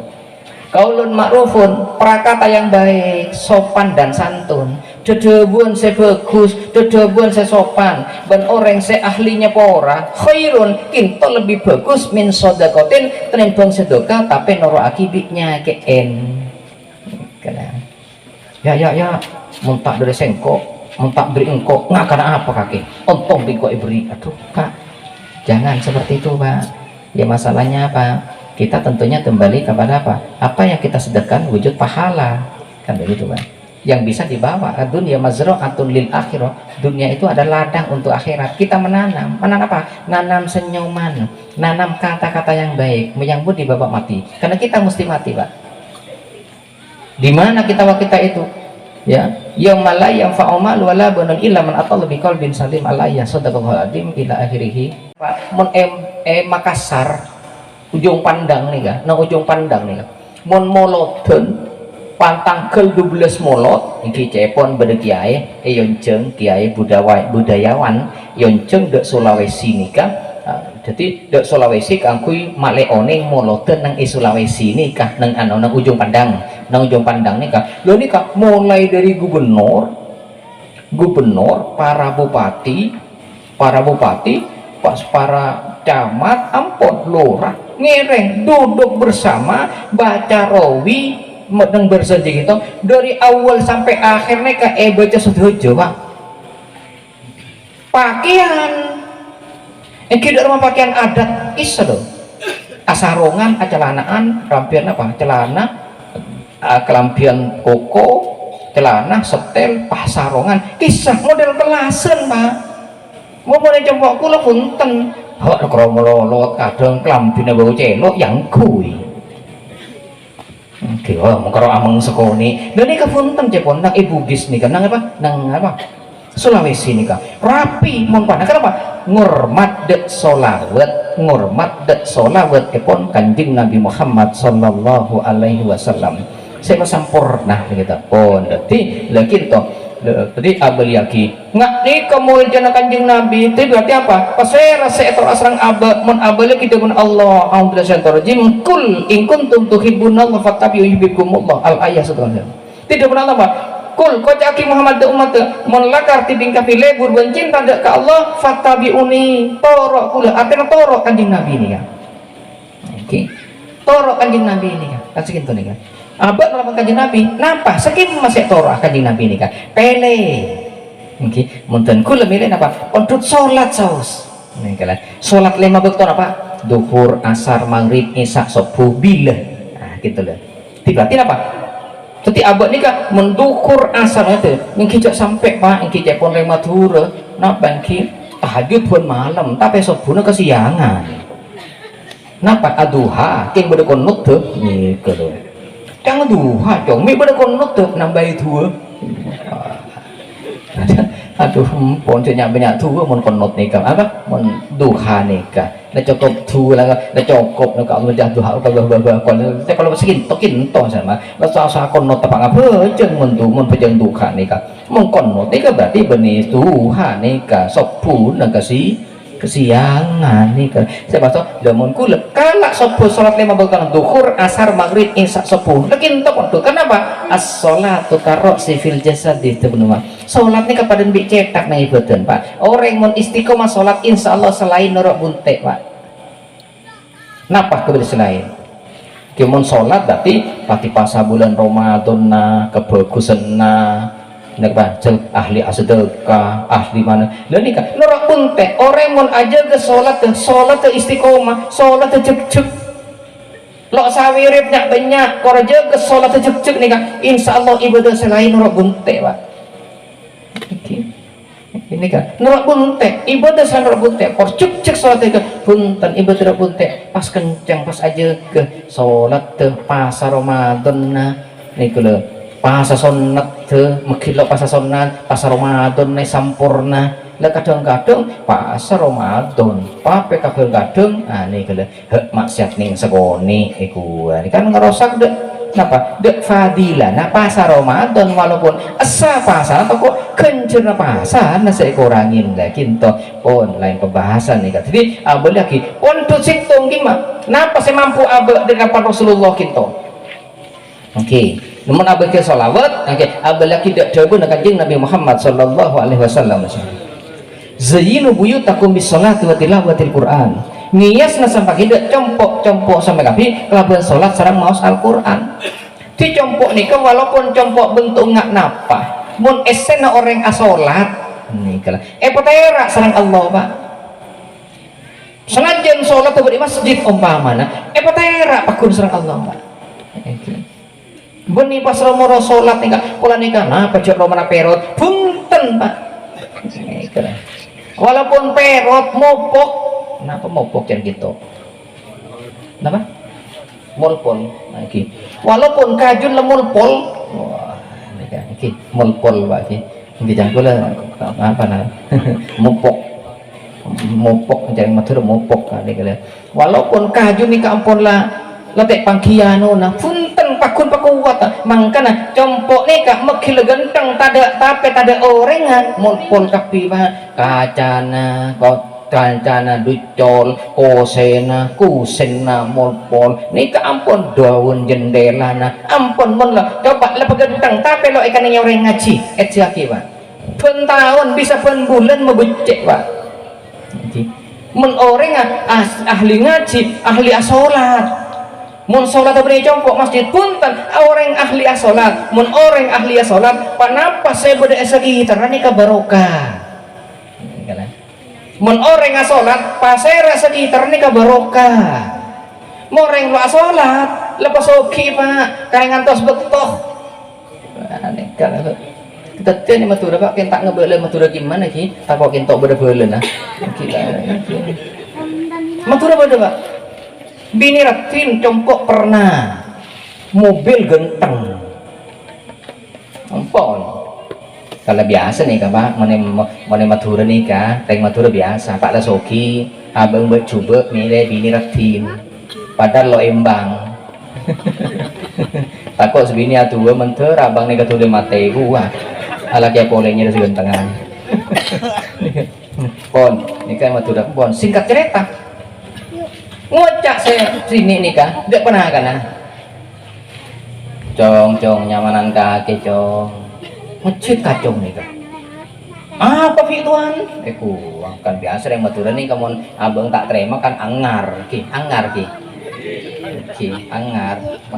Qaulun ma'rufun, prakata yang baik, sopan dan santun. Dedebun se bagus, dedebun se sopan, ben orang se ahlinya pora, khairun kinto lebih bagus min shadaqatin tenimbang sedekah tapi noro akibitnya keen. Ya, muntak dari sengkok, muntak dari engkok, nggak karena apa kaki? Ontong di kok beri, aduh Pak, jangan seperti itu, Pak. Ya masalahnya apa? Kita tentunya kembali kepada apa? Apa yang kita sedekahkan wujud pahala, kan begitu, Pak. Yang bisa dibawa dunia mazra'atun lil akhirah. Dunia itu adalah ladang untuk akhirat. Kita menanam apa? Nanam senyuman, nanam kata-kata yang baik, menyambut di babak mati. Karena kita mesti mati, Pak. Di mana waktu kita itu? Ya, yaumala la yanfa'u malun wala banun illa man atalla biqalbin salim alayya sadaqallahu adzim ila akhirih. Pak, mun Makassar ujung pandang nih kan, nah ujung pandang nih kan. Mun moloten pantang kel 12 molot iki cepon bede kiai yonceng kiai budayawan yonceng dek Sulawesi nih kan. Jadi dek Sulawesi kangkui maleone moloten nang Sulawesi nih kah nang nang ujung pandang nih kah. Lo nih kah mulai dari gubernur, para bupati pas para camat ampun lurah ngereng duduk bersama baca rawi medeng bersedia gitu dari awal sampai akhirnya ke baca setuju pak pakaian tidak rumah pakaian adat isa dong asarongan acelanaan rampian apa celana kelampian koko celana setel pasarongan kisah model kelasan pak mau boleh coba kula punten hok kromololot kadang kelambine bau celok yang kui oke oh mengkaro ameng sekoni lha nika punten cepon nang ibu gis nika nang apa Sulawesi nika rapi mun pana kenapa ngurmat dek solawat epon Kanjeng Nabi Muhammad sallallahu alaihi wasallam saya sampurna gitu pun dadi lha kita tadi abel yaki nggak nih kamu jana Kanjeng Nabi itu berarti apa pasera seetor asrang abel mun abel kita pun Allah alhamdulillah syaitanirrajim kul in kuntum tuhibbunallah fattabi'u yuhibbukumullah al ayat seterusnya tidak pernah apa kul kocaki Muhammad umat melakar tibing kafi lebur bencinta ke Allah fattabi'uni torok kula artinya torok Kanjeng Nabi ini kan oke torok Kanjeng Nabi ini kan kasih gitu nih kan abad melakukan Kanjeng Nabi napa sekim masih torok Kanjeng Nabi ini kan pele oke munten kula milih apa untuk sholat saus ini kalian sholat 5 waktu apa duhur asar maghrib isya subuh bila nah gitu loh berarti apa Teti abad ni kan mendukur asar itu, mungkin sampai pak, mungkin pun rematur, napa mungkin tahajud pun malam, tapi subuhnya kesiangan. Napa aduha, king berkonut tu, ni kalau, jangan duha, cong, mi berkonut tu, nambah itu. Aduh, pun banyak banyak tu, mon konut ni kan, apa, mon duha ni kan. Dah cukup tu lah, dah cukup nak Allah dah duha kalau sekin tokin to sama, rasa konot apa apa, jeng mentu mon pejeng duha ni kan, mon konot ni kan berarti benih duha ni kan, sopu nak kesiangan ni kan, saya baca damun kula, kalau sopu salat 5 waktu duhur, asar, maghrib, isya, sopu, lagi entah kontu, kenapa? As-salatu karroksi fil jasad itu benar. Salat ni kepada bi cetak na ibadah pak orang mon istiqomah salat insyaallah selain norok buntek pak napa kepada selain kimon salat berarti pati pasal bulan Ramadan na kebagusan na nak ahli sedekah ahli mana lha nika norok buntek orang mon aja ke salat ke istiqomah salat cek lo sawirip nyak banyak korja ke salat cek nika insyaallah ibadah selain norok buntek pak ini kan nurut buntek ibadah saya nurut buntek cek sholat ke punten ibadah buntek pas kencang pas aja ke sholat ke pasar Ramadan nah ini kalau pasar sunat ke mekilo pasar sunat pasar Ramadan nih sampurna lah kadang-kadang pasar Ramadan pape kadang-kadang ini kalau maksiat ning segoni iku ini kan ngerosak deh napa dek fadilah nah pasar Ramadan walaupun asa pasar atau kok kencur pasar nah saya kurangin lagi kinto pun lain pembahasan nih kan jadi abel lagi untuk situng gimana napa saya mampu abel dengan Rasulullah kinto oke namun abel ke salawat oke abel lagi tidak jauh dengan Kanjeng Nabi Muhammad sallallahu alaihi wasallam zayyinu buyutakum bis salati wa tilawatil Qur'an niasna sampai tidak compok sampai kapi kelabuan sholat sarang maos Al-Quran di compok nih walaupun compok bentuk nggak napa mun esena orang asolat nih kalau petera sarang Allah pak senajan sholat di masjid umpamana petera pakun sarang Allah pak beni pas romoro sholat nih pola nih napa cek romana perot punten pak walaupun perot mopok kenapa mau pokok gitu kenapa molpol lagi walaupun kajun le molpol wah ini molpol lagi ini jangan apa nah mopok jangan matur mopok ini kalian walaupun kajun ni kampun lah letek pangkiano nah punten pakun pakuat mangkana compok ni kak mekil genteng tapi tada orengan molpol kapi kacana kau kancana ducol kosena kusena molpol nika ampun daun jendela na ampun mon lah coba lah pegentang tapi lo ikan yang orang ngaji siapa pak pun tahun bisa pun bulan membecek pak mun orang ahli ngaji, ahli asolat, mun solat beri compok masjid punten orang ahli asolat, mun orang ahli asolat panapa saya beda sekitar nikah barokah. Mun orang asolat pasera sekitar nikah barokah. Moreng lu asolat lepas oki pak kayak ngantos betok. Nikah kita tanya matura pak kita ngebele matura gimana ki tak kok kita beda-beda nah kita matura beda pak bini ratin compok pernah mobil genteng ampun kalau biasa nih pak mana matura nih kak teng matura biasa pak lah soki abang bercoba milih bini ratin padahal lo embang takut sebini atuh menter abang nih ketule mate gua ala kaya polenya dari segentengan pon nikah matura pon singkat cerita ngocak saya sini nikah tidak pernah kan cong nyamanan kaki cong ngecit kacong nikah apa tuan kan biasa yang matura nih kamu abang tak terima kan angar ki angar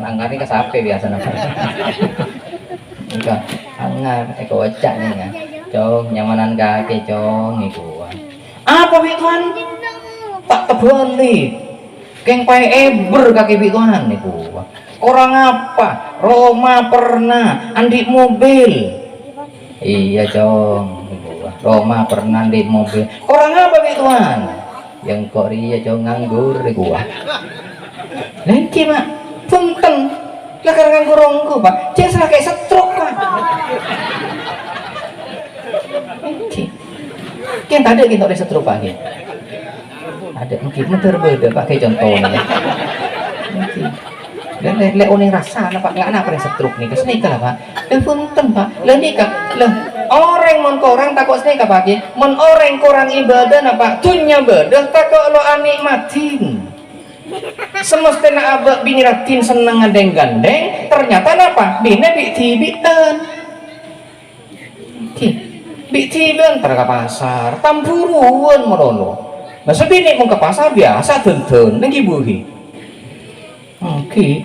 ini kesape biasa namanya enggak angar ocak nih kan cong nyamanan kaki cong apa tuan tak terbalik keng pai eber kaki tuan orang apa Roma pernah andi mobil iya cong Roma pernah andi mobil orang apa tuan yang Korea cong nganggur lengki mak punten lah karena nganggur rongku pak jangan salah kayak stroke pak kian tadi kita udah stroke pak ada mungkin berbeda pak kayak contohnya le oning rasa pak nggak apa yang stroke nih kesini lah pak punten pak lah nikah lah orang mon korang takut sini pak mon orang korang ibadah apa tunya bedah takut lo anikmatin semestinya abak bini ratin seneng gandeng ternyata apa bini biktibian biktibian terka pasar tamburuan merono masa bini mau ke pasar biasa tonton lagi buhi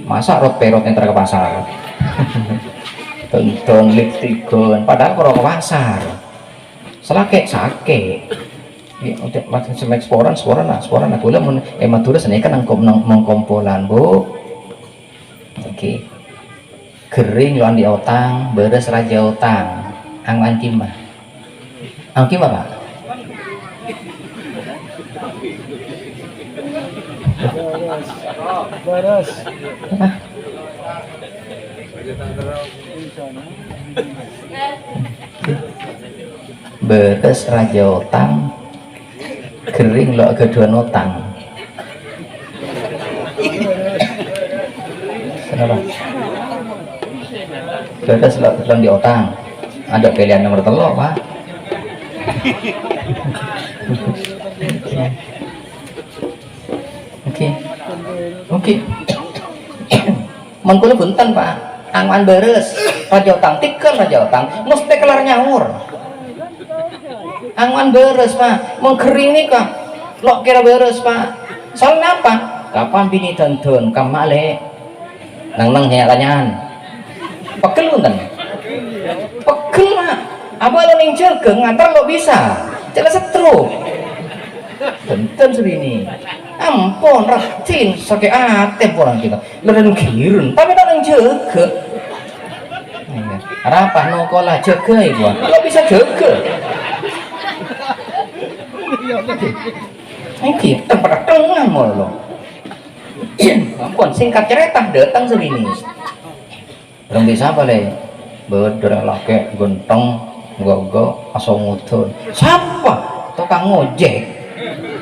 masa rot perot yang terka pasar tonton lipstikan padahal kalau ke pasar selake sake untuk semek sporan aku lah matura seneng kan mengkompolan bu kering luan di otang beres raja otang angwan kimah pak beres beres raja otang kering lo kedua notang kenapa beres lo di otang ada pilihan nomor telur pak oke mengkulah buntan pak angwan beres raja otang tikel raja otang mesti kelar nyaur angwan beres pak mengkering nih kak lo kira beres pak soalnya apa kapan bini tonton kamale nang nyatanyaan pegel kan pegel mak apa lo ning jaga ngantar lo bisa jelas stroke tonton sebini ampun ratin sakit hati orang kita leren kirun tapi tak ning jaga apa nokola jaga ibu lo bisa jaga ini tempat tengah mulu ampun singkat cerita datang segini belum bisa apa le berdua laki genteng gogo asal ngutun siapa tukang ngojek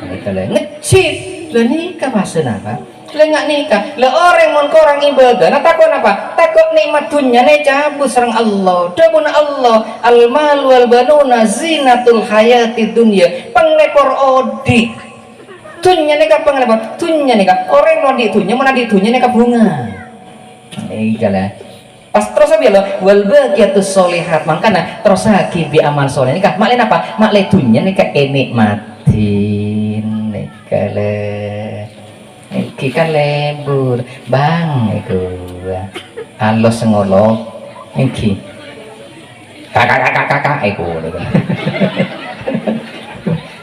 kita le ngecit le nikah pasien apa le nggak nikah le orang mon korang ibadah nah takut apa takut nikmat dunia nih cabut serang Allah dabun Allah al mal wal banuna zinatul hayati dunia pengekor odi dunia nih kapang apa dunia nih kap orang mau di dunia mana di dunia nih kap bunga ini jalan pas terus apa lo wal baqiyatus sholihat makanya terus lagi bi amal soleh ini kak maklin apa maklin dunia nih kak nikmatin nih Kale iki kan lebur bang iku alo sengolok iki kakak iku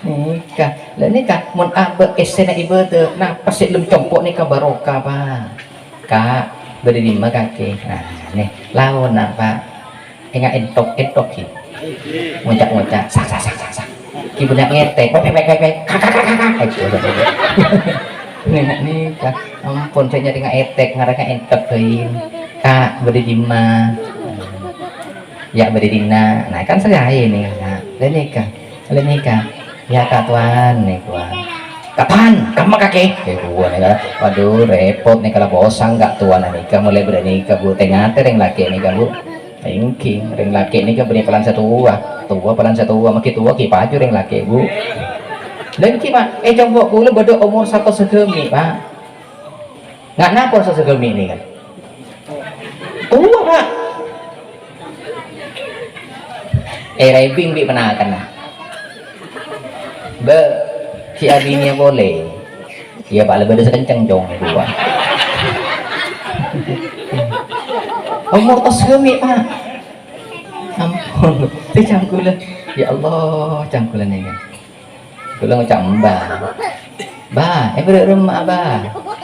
nikah lah nikah mun abe esena ibadah nah pasti lem compok nikah barokah pak kak berdiri mah kaki nah nih lawan apa enggak entok ki ngucak sak ki benak ngetek kakak itu nikah ampun saya nyari ngetek ngarang entok kein kak berdiri mah ya berdina nah kan saya ini nah nikah ya kak tuan nih tuan kapan kamu kaki gua nih waduh repot nih kalau bosan nggak tuan nikah mulai berani nikah bu tengah ring laki nikah bu thinking ring laki nikah beri pelan satu pelan satu makin tua kipa aja ring laki bu dan kima coba boleh bodoh umur satu segemi pak nggak napa segemi ini kan tua pak rebing bi menakan be si abinya boleh ya pak lebih sekencang jong dua umur tos gemi pak ampun itu cangkulan ya Allah cangkulan ini kulang ngucap bah beri rumah bah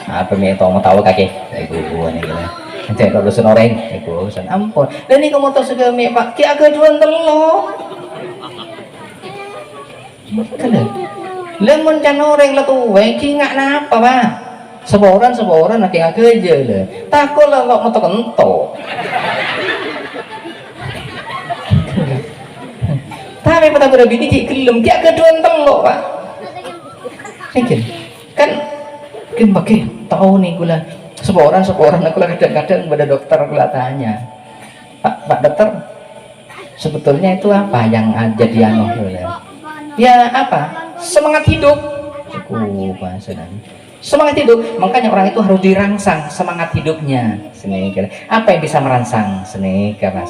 apa nih tau mau tahu kaki gua nih gila nanti kalau dosen orang dosen ampun dan ini kamu tos gemi pak ki agak dua telur kan lemon can orang lah tuh ki nggak napa pak seboran nanti nggak kerja lah takut lah kok mau kentok tapi pada berbini ki kelem ki agak dua telur pak kan pakai tahu nih gula seboran aku lah kadang-kadang pada dokter gula tanya pak dokter sebetulnya itu apa yang jadi anu ya apa semangat hidup semangat hidup makanya orang itu harus dirangsang semangat hidupnya seni apa yang bisa merangsang seni karena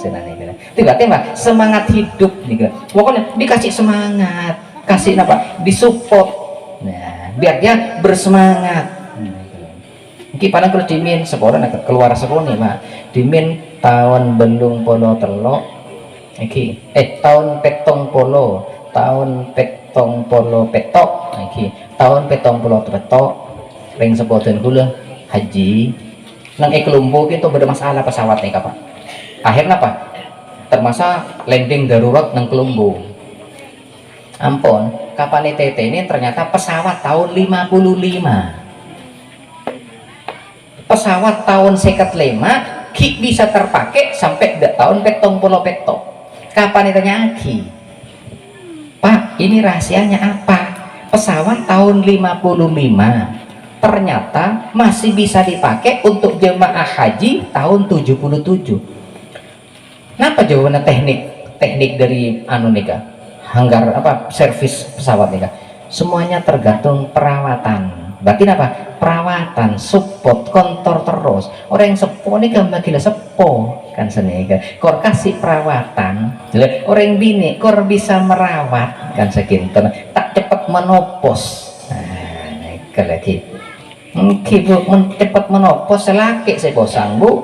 tiba-tiba semangat hidup nih pokoknya dikasih semangat kasih apa disupport nah biar dia bersemangat mungkin pada kalau dimin sekolah keluar sekolah nih pak dimin tahun belum polo telok iki tahun petong polo petok iki tahun petong polo petok ring sebutan gula haji nang Kelumbu itu bermasalah pesawat nih pak akhirnya apa termasa landing darurat nang Kelumbu ampun kapan TT ini ternyata pesawat tahun 55 pesawat tahun 45 ki bisa terpakai sampai tahun petong polo petok kapan ditanya aki pak ini rahasianya apa pesawat tahun 55 ternyata masih bisa dipakai untuk jemaah haji tahun 77 kenapa jawabannya teknik dari anu nikah hanggar apa servis pesawat nikah semuanya tergantung perawatan berarti apa perawatan support kontor terus orang yang sepo ini gambar gila sepo kan seni kan kor kasih perawatan orang bini kor bisa merawat kan sekinten tak cepat menopos nah ini lagi mungkin bu cepat menopos selaki saya bosang bu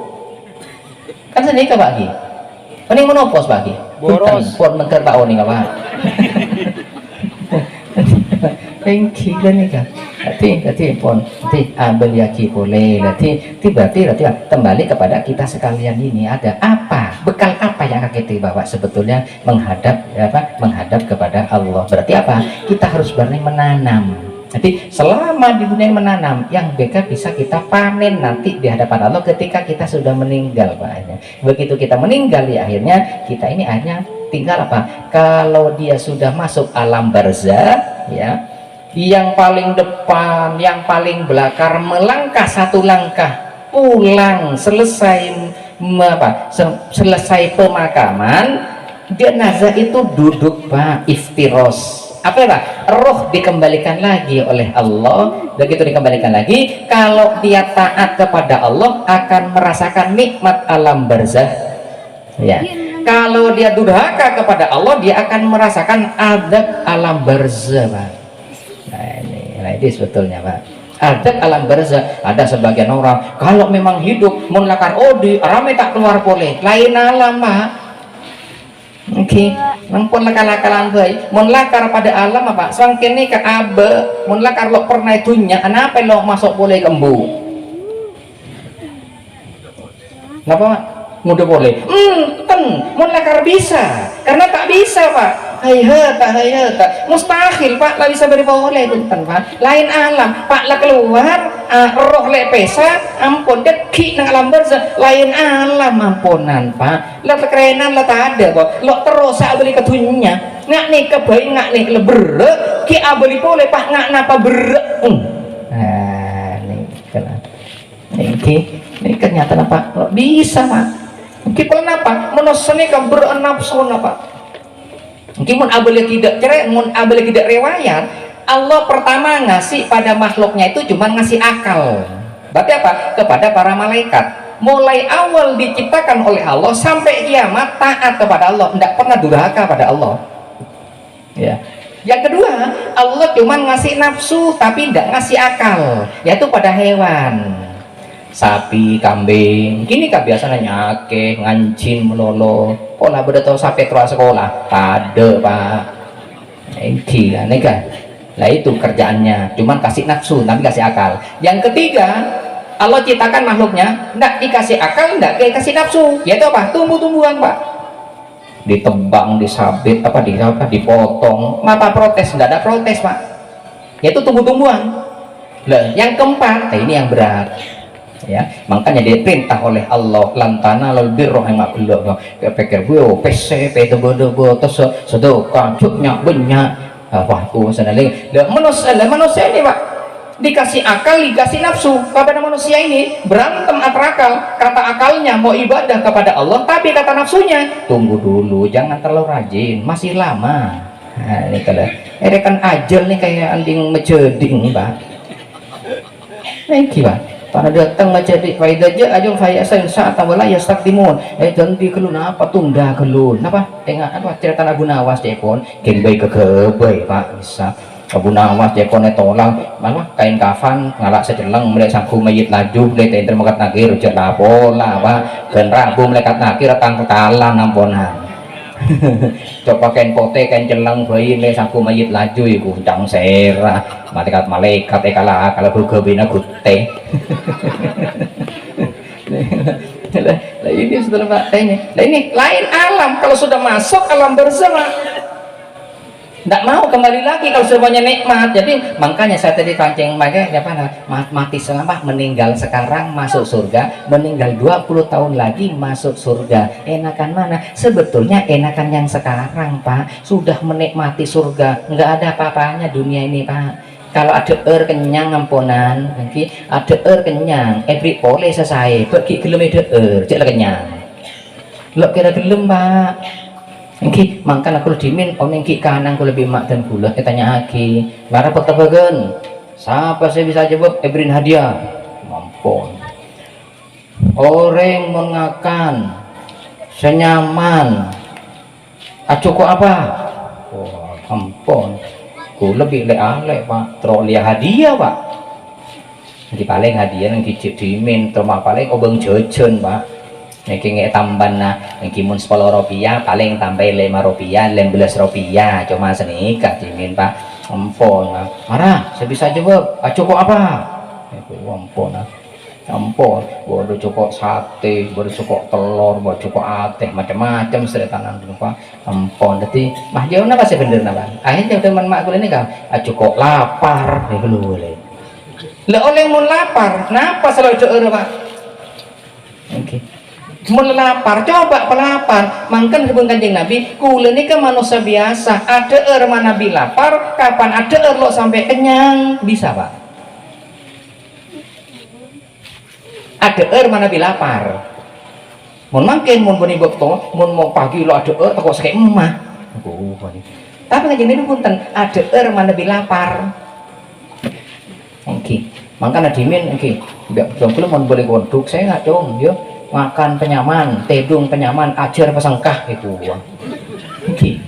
kan seni ke bagi ini menopos bagi boros pun mengker bau nih apa thank you nih kan Nanti pun ambil yaki boleh nanti berarti kembali kepada kita sekalian ini ada apa bekal apa yang kita bawa sebetulnya menghadap kepada Allah berarti apa kita harus berani menanam jadi selama di dunia menanam yang bisa kita panen nanti di hadapan Allah ketika kita sudah meninggal Pak begitu kita meninggal ya akhirnya kita ini hanya tinggal apa kalau dia sudah masuk alam barzah ya yang paling depan, yang paling belakang melangkah satu langkah pulang selesai selesai pemakaman jenazah itu duduk Pak iftiros apa Pak roh dikembalikan lagi oleh Allah begitu dikembalikan lagi kalau dia taat kepada Allah akan merasakan nikmat alam barzah ya kalau dia durhaka kepada Allah dia akan merasakan adab alam barzah Pak Nah itu sebetulnya Pak. Ada alam barzah, ada sebagian orang kalau memang hidup mun lakar odi rame tak keluar boleh lain alam Pak. Oke, nampun lakar-lakaran baik mun lakar pada alam apa sangkene ke abe mun lakar lo pernah itunya kenapa lo masuk boleh lembu kenapa Pak? Mudah boleh mun lakar bisa karena tak bisa Pak hayata mustahil Pak lah bisa beri boleh punten Pak lain alam Pak lah keluar roh le pesa ampun deki nang alam barzah lain alam ampunan Pak lah kerenan lah tak ada Pak lo terus sak beli ketunya ngak nih kebaik ngak nih leber ki abeli boleh Pak ngak napa ber nah nih kenapa ini kenyataan Pak lo bisa Pak kita kenapa menusani kan bernafsu Pak mungkin abeli tidak cerai mun abeli tidak riwayat Allah pertama ngasih pada makhluknya itu cuma ngasih akal berarti apa kepada para malaikat mulai awal diciptakan oleh Allah sampai kiamat taat kepada Allah tidak pernah durhaka pada Allah ya yang kedua Allah cuma ngasih nafsu tapi tidak ngasih akal yaitu pada hewan sapi, kambing, gini kan biasanya nyake, ngancin, melolo pola beda tau sampai terus sekolah ada Pak ini kan lah itu kerjaannya cuman kasih nafsu tapi kasih akal yang ketiga Allah ciptakan makhluknya enggak dikasih akal, enggak dikasih nafsu yaitu apa? Tumbuh-tumbuhan Pak ditebang, disabit, dipotong mata protes, enggak ada protes Pak yaitu tumbuh-tumbuhan lah yang keempat, nah ini yang berat ya makanya diperintah oleh Allah lantana lal birro yang maklum pikir gue pc itu bodoh terus sedekah cuknya banyak wah aku senang manusia ini Pak dikasih akal dikasih nafsu kepada manusia ini berantem antara akal kata akalnya mau ibadah kepada Allah tapi kata nafsunya tunggu dulu jangan terlalu rajin masih lama nah ini kada kan ajal nih kayak anding mejeding Pak thank you Pak para datang menjadi faedah aja aja fayasan saat awalnya ya staktimun jangan kelun apa tunda kelun apa tengah apa cerita Abu Nawas jepon geng baik ke Pak bisa Abu Nawas jepon tolong malah kain kafan ngalak sejeleng mereka sangku mayit laju mereka enter makat nakir rujak lapola Pak dan rabu mereka nakir datang kekalan namponan coba kain pote kain celeng bayi le sangku mayit laju iku cang serah malaikat kalah kalau bergabina gute lah ini setelah Pak ini lain alam kalau sudah masuk alam bersama tidak mau kembali lagi kalau semuanya nikmat jadi makanya saya tadi kancing makanya mati selama meninggal sekarang masuk surga meninggal 20 tahun lagi masuk surga enakan mana sebetulnya enakan yang sekarang Pak sudah menikmati surga nggak ada apa-apanya dunia ini Pak kalau ada kenyang ampunan nanti ada kenyang every boleh selesai pergi kilometer cek kenyang lo kira gelem Pak Engki mangkan aku dimin om engki kanan aku lebih mak dan gula tanya aki marah pertabagan siapa saya bisa jawab Ebrin hadiah mampu orang mengakan senyaman cukup apa oh ampun ku lebih le Pak teroliah hadiah Pak di paling hadiah yang dicip dimin terima paling obeng jajan Pak niki tambahan nah niki mun 10 rupiah paling tambah 5 rupiah 15 rupiah cuma senikah dimin Pak ampun marah saya bisa jawab cukup apa itu ampun ampun baru cukup sate baru cukup telur baru cukup ateh macam-macam seretanan Pak ampun jadi mah jauh apa sih bener napa akhirnya teman mak kuliah ini kan cukup lapar ya boleh le oleh mun lapar kenapa selalu deur Pak oke melapar coba pelapar mangkan sebelum Kanjeng Nabi kula ini kan manusia biasa ada mana Nabi lapar kapan ada lo sampai kenyang bisa Pak ada mana Nabi lapar mun mangkin mun bani bekto mun mau pagi lo ada toko sakit emah tapi Kanjeng Nabi punten ada mana Nabi lapar oke mangkan adimin oke enggak belum mun boleh kodok saya nggak dong yo makan penyaman, tedung penyaman, ajar pesengkah itu. Oke.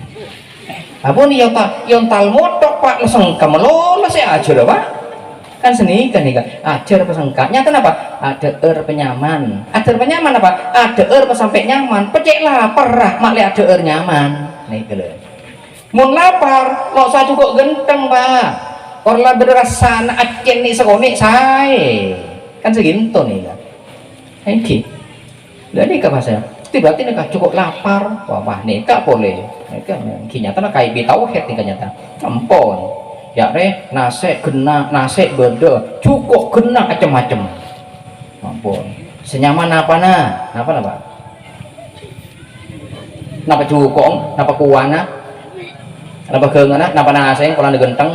Apa nih yang tal motok bapak lesengka melolos ya aja lah pak kan seni kan nih kan ajar pesengka nyata apa ada penyaman apa ada sampai nyaman pecek lapar mak lihat ada nyaman nih gitu mun lapar lo usah cukup genteng pak korla berasa na acen nih sekonik saya kan seginto nih kan ini jadi apa saya tiba-tiba nikah cukup lapar wah nikah boleh nikah nyata kayak bitauhet nikah nyata ampun ya re nasi kena nasi beda cukup kena macam-macam ampun senyaman apa napa cukup napa kuana napa keungana napa nasi kalau genteng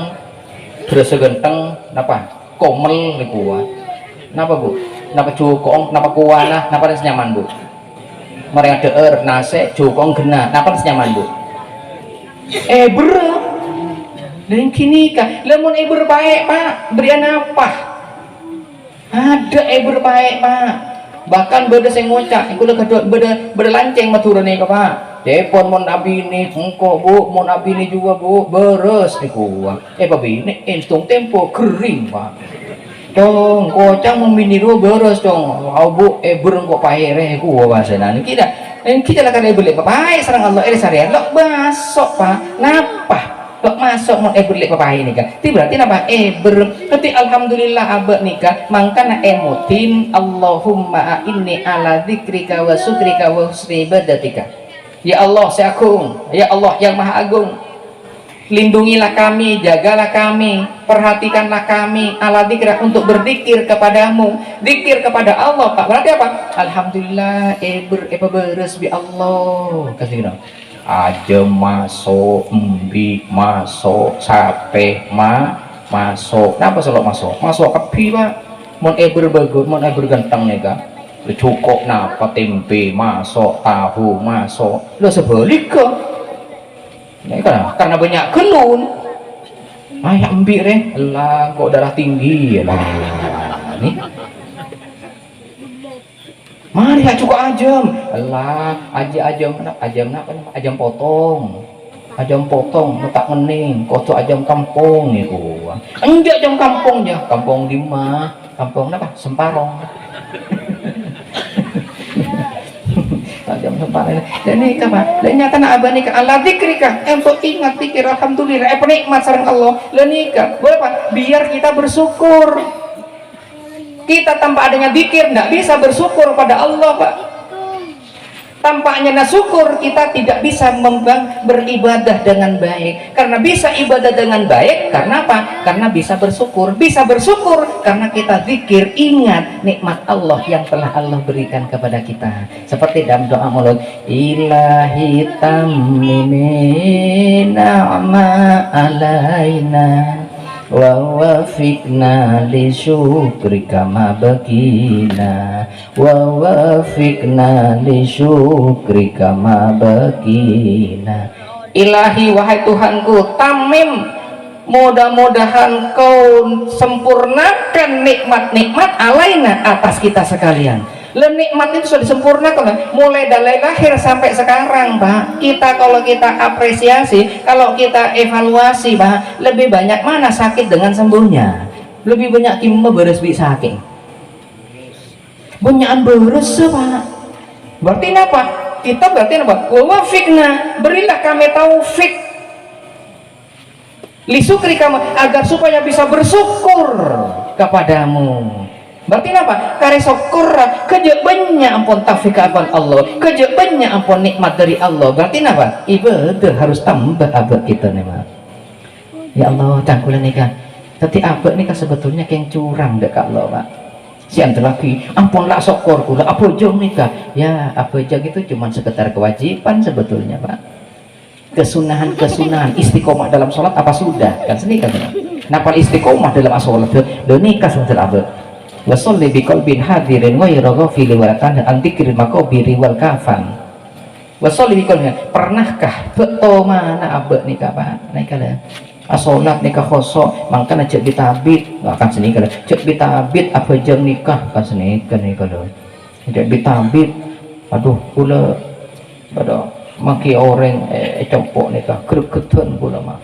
terus genteng napa komel di kuat napa bu napa cukup napa kuana napa senyaman bu mereka deer nasi cukup kena napa senyaman bu berat dan kini kah lemon berbaik pak berian apa ada berbaik pak bahkan beda saya ngocak aku udah beda lanceng maturun nih pak telepon mon abi ini engkau bu mon abi ini juga bu beres nih kuah babi ini instung tempo kering pak dong kocang meminiru beres dong bu bereng kok pahire kuah bahasa nanti kita lah kan beli papai serang Allah sarian lo masuk pak napa kok masuk mau berlik papai ini kan berarti apa berarti alhamdulillah abah nikah mangkana emutin Allahumma inni ala dzikrika wa syukrika wa husni ibadatika ya Allah saya agung ya Allah yang maha agung lindungilah kami jagalah kami perhatikanlah kami ala dzikrika untuk berzikir kepadamu zikir kepada Allah pak berarti apa alhamdulillah beres bi Allah kasih gitu aja masuk embi masuk sape masuk kenapa selalu masuk kepi pak mon berbagus mon ganteng nih kan cukup napa tempe masuk tahu masuk lo sebalik ke ini karena banyak kelun ayah embi lah kok darah tinggi ya lah nih mari cukup ajam Allah ajam potong letak ngening koto ajam kampung nih gua enggak jam kampung ya kampung lima kampung apa semparong ajam semparong dan ini apa dan nyata na abah nikah Allah dzikrika untuk ingat pikir alhamdulillah penikmat sareng Allah dan nikah boleh pak biar kita bersyukur kita tanpa adanya zikir tidak bisa bersyukur pada Allah pak tampaknya syukur kita tidak bisa beribadah dengan baik karena bisa ibadah dengan baik karena apa? Karena bisa bersyukur karena kita zikir ingat nikmat Allah yang telah Allah berikan kepada kita seperti dalam doa mulut ilahi tammimi na'ma alaina wa wafiqna li syukrika ma bakina wa wafiqna li syukrika ma bakina ilahi wahai Tuhanku tamim mudah-mudahan kau sempurnakan nikmat-nikmat alaina atas kita sekalian. Nikmat itu sudah disempurnakan mulai dari lahir sampai sekarang pak. Kita kalau kita apresiasi, kalau kita evaluasi pak, lebih banyak mana sakit dengan sembuhnya, lebih banyak kimma beres bi sakit banyakan beres pak. Berarti apa? Kita berarti apa? Wafikna berilah kami taufik lisukri kamu agar supaya bisa bersyukur kepadamu. Berarti apa? Kare syukur kejebennya ampun taufik ampun Allah, kejebennya ampun nikmat dari Allah. Berarti apa? Ibadah harus tambah abad kita nih Pak. Ya Allah, cangkulan nikah. Tapi abad nikah sebetulnya yang curang dekat Allah Pak. Siang lagi, ampun lah syukur kula apa jom nikah. Ya apa aja gitu cuma sekedar kewajiban sebetulnya Pak. Kesunahan istiqomah dalam sholat apa sudah kan seni kan? Napa istiqomah dalam sholat? Dan nikah sebentar abad. Wasolli biqalbin hadirin wa yaraghafili wa kana antikril maqabiri wal kafan. Wasolli biqalbin pernahkah beto mana abad nikah Pak? Nikah asolat nikah khosok mangkana cek bitabit akan seni kan cek bitabit apa jam nikah kan seni kan nikah dong cek bitabit aduh pula pada maki orang cempok nikah gregetan pula mah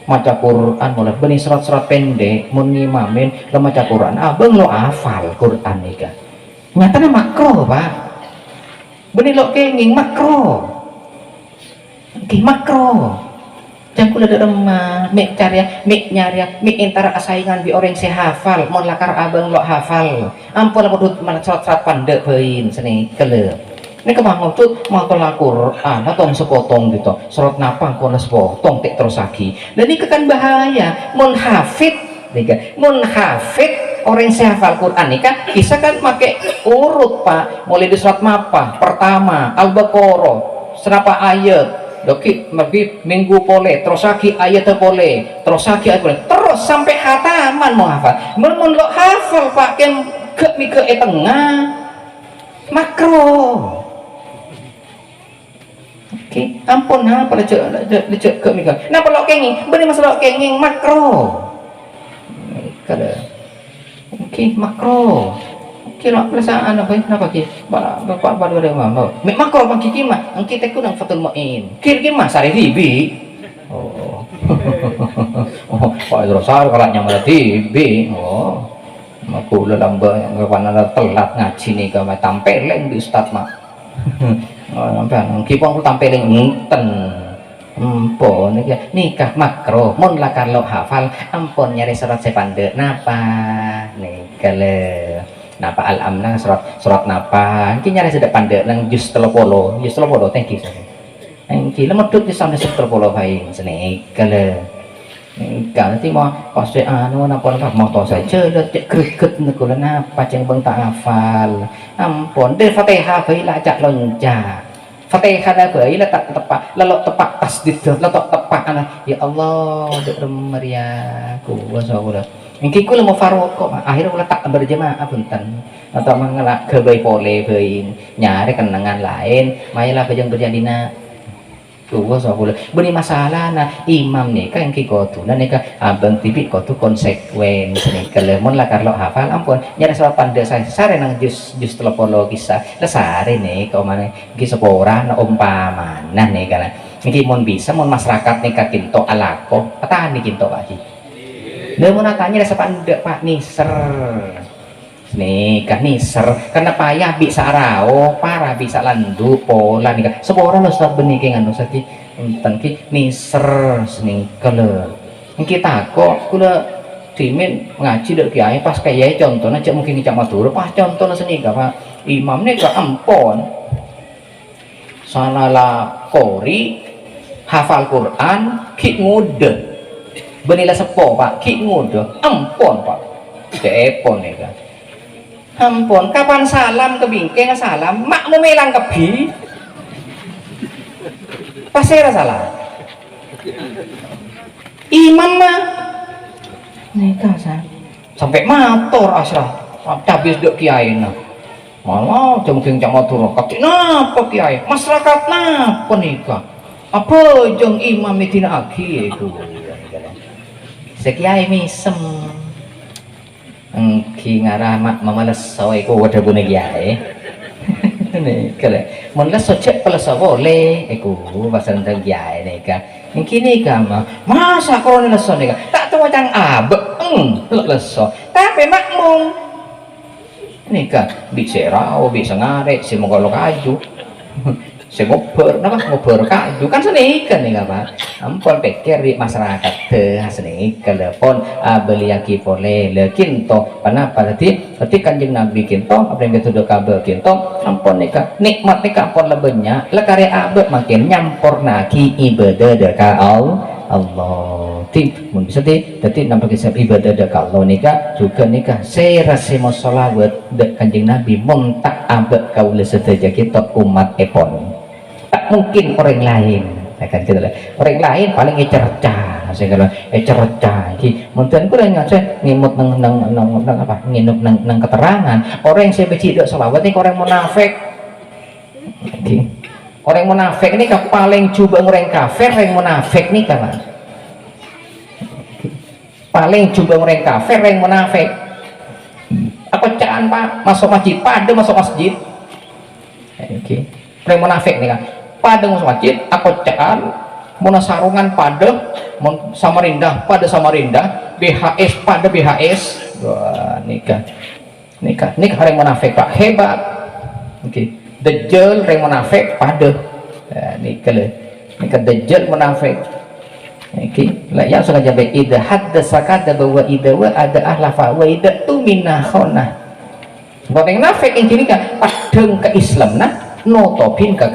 maca Quran mulai benih surat-surat pendek mun ngimamin lo maca Quran abang lo hafal Quran nih kan nyatanya makro pak benih lo kenging makro jangan kula dalam mik carya mik nyarya mik intara saingan bi orang si hafal mun lakar abang lo hafal ampun aku malah surat-surat pandek bein seni kelep ini kebangun tuh mau tolak Quran atau sepotong gitu surat napang kono sepotong tik terus lagi dan ini kan bahaya munhafid orang yang hafal Quran nih kan bisa kan pakai urut pak mulai di surat mapa pertama Al-Baqarah serapa ayat doki minggu boleh terus lagi ayat boleh terus lagi ayat boleh terus sampai hataman mau hafal mun lo hafal pak kem ke tengah makro. Oke, ampun ha pada lecek ke mika. Napa lo kenging? Benih masalah kenging makro. Kada. Oke, makro. Oke, lo perasaan apa ya? Napa ki? Bapak baru ada mama. Mek makro bang kiki mah. Ang kita ku nang fatul muin. Kir ki mah sare hibi. Oh. Oh, Pak Rosar kalau nyamar hibi. Oh. Aku lamba kapan telat ngaji nih ka tampeleng di ustaz mah. Oh, nampak kipong tampilin ngenten ampun nikah makro mun lakar lo hafal ampun nyari surat sepande napa nih kale napa al-amna surat napa iki nyari sedek pande nang jus 30 thank you lemedut di sana 30 bae seni kale kalau nanti mau pasti anu napa moto saja cek greget niku napa ceng bang tak hafal ampun de Fatihah bae lah cak loncat Fatihah dah bae lah tak tepak lalu tepak tasdid lalu tepak ana ya Allah dek remeria ku wasaula mungkin ku mau faroko akhirnya ulah tak berjemaah punten atau mengelak ke bae pole bae nyari kenangan lain mayalah bejeng berjadina boleh beri masalah nah imam nih kan ki kotu nah nih abang tipi kotu konsekuen nih kelemon lah kalau hafal ampun nyari soal pandai saya sare nang jus telepolo kisah lah sare nih kau mana kisah porah nah umpama nah nih kan nih mon bisa mon masyarakat nih kakinto alako apa nih kinto lagi dia mau natanya rasa pandai pak niser nih kan niser karena payah bisa rao parah bisa landu pola nih kan seborang lo start benih kayak anu sakit tentang niser seni kalau kita kok kula timin ngaji dari kiai pas kayak contohnya cak mungkin cak matur pas contohnya seni pak imam nih gak ampun sanalah kori hafal Quran ki ngude benilah sepo pak ki ngude ampun pak depon nih kan ampun kapan salam ke bingking salam makmu melang kebi pasti salah imam mah nikah sampai motor asrah habis dok kiai nah malah mungkin cak motor kaki napa kiai masyarakat napa nikah apa jeng imam itu lagi itu sekiai misem khi ngara mak mamalas sawai ko wadah bunyi kiai nih kale mun las socek pelas boleh aku bahasa tentang kiai nih kan kini kama masa kalau leso nih kan tak tahu macam leso tapi makmum nih kan bisa rau bisa ngaret si mogolok kaju si ngoper kaju kan seni ikan nih apa ampun pikir di masyarakat seni ikan lepon beli aki boleh lekin to kenapa tadi kanjeng nabi kinto apa yang betul kabel kinto ampun nikah nikmat nikah ampun lebenya lekare abet makin nyampur naki ibadah deka Allah tim mun bisa tadi nampak kisah ibadah deka Allah nikah juga nikah serasi masolawat dek kanjeng nabi montak abet kaula sedaja kita umat epon tak mungkin orang lain akan kita orang lain paling cerca saya kalau cerca ki mungkin kurang saya ngimut nang apa nginep nang keterangan orang yang saya benci dok selawat ini orang munafik orang munafik ini kan paling coba orang kafir orang munafik nih kan paling coba orang kafir orang munafik apa caan pak masuk masjid pada masuk masjid orang munafik nih kan pada masuk masjid aku caan mun sarungan pada mun Samarinda pada Samarinda, BHS pada BHS. Wah, nikah reng munafik Pak hebat. Oke, Dajjal reng munafik pada nikah Dajjal munafik. Oke, lah yang sengaja baik ida haddasa kadzaba wa ida wa ada ahlafa wa ida tumina khona. Orang nafik yang kini kan padeng ke Islam nah notopin ke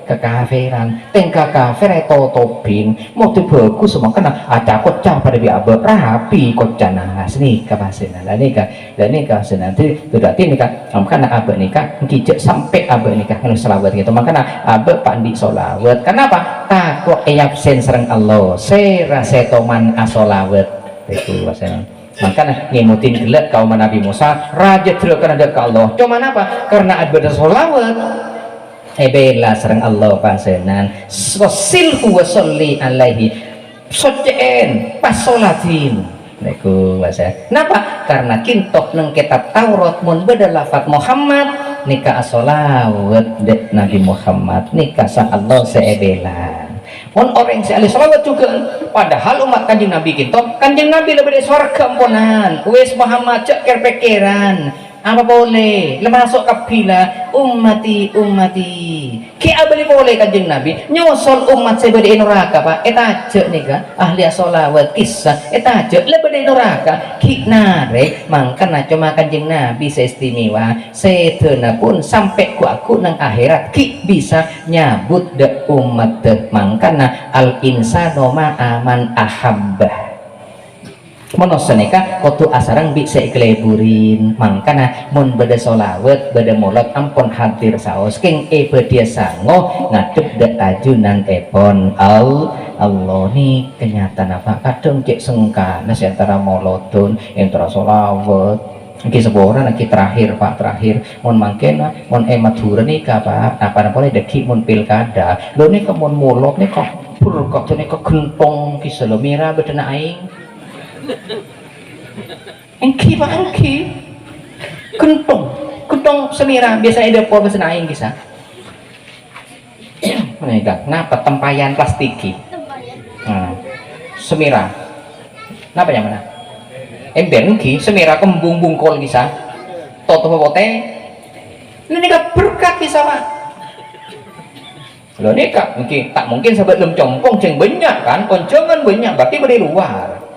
kekafiran tengka kafir itu topin mau bagus semua kena ada kocah pada biaba rapi kocah nahas nih kapasina lah nikah senanti berarti nikah makanya abah nikah kijak sampai abah nikah kan selawat gitu makanya abah pandi solawat kenapa takut absen serang Allah serasa toman asolawat itu bahasanya makanya ngimutin gelap kaum Nabi Musa raja terlalu ada ke Allah cuma apa karena ada solawat bela serang Allah pasenan wasilhu wasolli alaihi sojeen pas solatin niku bahasa kenapa karena kintok neng kitab Taurat mun beda lafaz Muhammad nikah asolawat dek Nabi Muhammad nikah sa Allah seebela pun orang si ahli salawat juga padahal umat kanjeng Nabi kita kanjeng Nabi lebih dari swarga ampunan wes Muhammad cek kerpekeran apa boleh lepas masuk kapila ummati ki abali boleh kanjeng Nabi nyosol umat saya beri neraka Pak eta cek nika ahli salawat kisah eta cek lebih dari neraka ki narek mangkana cuma kanjeng Nabi seistimewa setena pun sampai ku aku nang akhirat ki bisa nyabut de umat de mangkana al insanu ma aman ahabbah monoseneka kotu asarang bisa ikleburin mangkana mun beda solawat beda molot ampun hadir saos king bedia sango ngadep de ajunan epon Allah nih kenyataan apa kadang cek sengka nasi antara molotun antara solawat iki seborang iki terakhir Pak terakhir mun mangkena mun madura nikah Pak apa boleh deki mun pilkada lo nih mun molot nih kok purkot nih kok gentong ki selomira bedena aing engki Pak engki kentong semira biasanya ada po besen aing kisah mereka kenapa tempayan plastiki semira kenapa yang mana ember engki semira kembung bungkol kisah toto popote ini nikah berkat kisah Pak lo nikah mungkin tak mungkin sahabat lem compong ceng banyak kan koncongan banyak berarti dari luar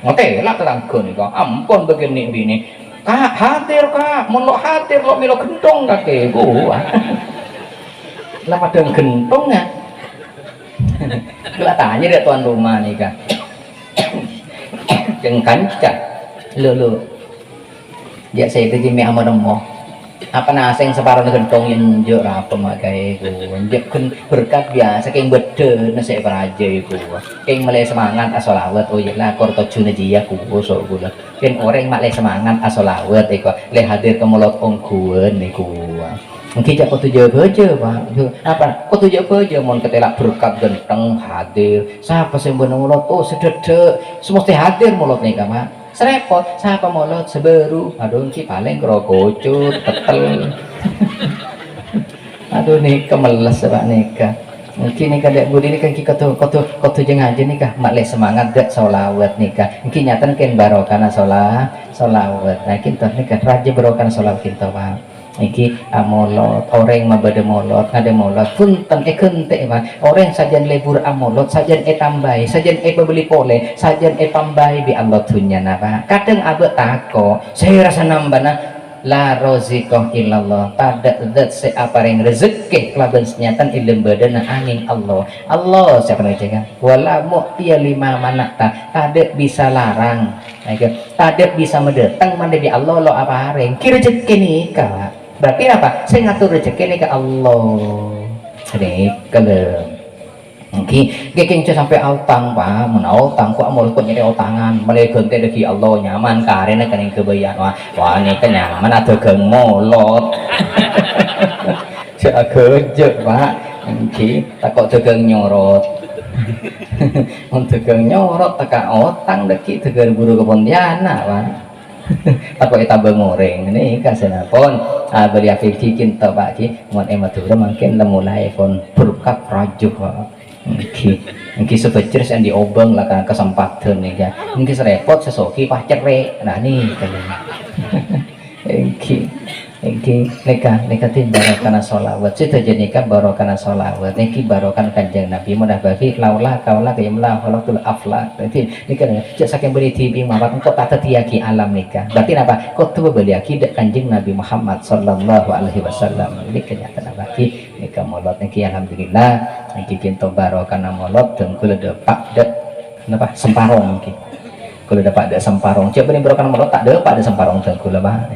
oke lah telangkun nih ampun begini bini kak hadir kak mau lo hadir lo milo gentong kakek gua lah pada gentong ya kelihatannya dia tuan rumah nih kak jeng kancak lo ya saya itu jimi amat nemo apa naseng separuh gentong yang jauh apa makai gua jekun berkat biasa kayak beda nasi beraja itu kayak mulai semangat asolawat oh iya lah korto cuna jia gua so gua kan orang mulai semangat asolawat itu le hadir ke mulut ongkuan nih gua mungkin jak kau tujuh aja Pak apa kau tujuh aja mau ketelak berkat genteng hadir siapa sih benar mulut oh sedede semua hadir mulut nih Pak serepot siapa molot seberu aduh ki paling krokocut petel aduh nih kemeles Pak nikah mungkin nikah dek budi nikah kita kotu jeng aja nikah mak le semangat dek solawat nikah mungkin nyatan ken barokana solawat nah kita nikah raja barokana solawat kita Pak iki amolot orang mabade molot ngade molot punten kente Pak orang sajan lebur amolot sajan tambai sajan beli pole sajan tambai bi Allah dunya Pak kadang abe tako saya rasa nambana la rozikoh illallah pada zat seapareng rezeki kelaban senyatan ilmu badana angin Allah siapa yang wala mu'tiya lima manakta tadak bisa larang tadak bisa mendatang mandi bi Allah lo apa areng kira rezeki nikah berarti apa saya ngatur rezeki nikah Allah ini kelem Oke, geng sampai autang Pak, menautang kok mau kok nyari autangan, mulai ganti dari Allah nyaman karena kan yang kebayang wah ini kan nyaman atau geng molot, cak gejek Pak, oke, takut tegeng nyorot, untuk tegeng nyorot tak autang deki tegeng buru kepontianak Pak, takut kita bengoreng ini kan senapon, beli afiksi cinta Pak Ki, mau emat dulu mungkin mulai pun berkat rajuk Pak. Okay. Engki sebecer yang diobeng lah kan kesempatan nih kan. Engki serepot sesoki pah cerai. Nah nih kalian. Engki nikatin barokana sholawat. Situ aja nikah barokana sholawat. Engki barokan kanjeng Nabi mudah bagi laulah kaulah kayamlah halatul aflah. Berarti nikah cek saking beri tibi mamat engkau tak tertiaki alam nikah. Berarti apa? Kau tuh beli akidah kanjeng Nabi Muhammad sallallahu alaihi wasallam. Ini kenyataan bagi nikah molot engki alhamdulillah. Engki pintu barokana molot tengkul depak dek kenapa semparong engki. Kalau dapat ada semparong, coba nih berokan molot tak dapat ada semparong tengkul lah,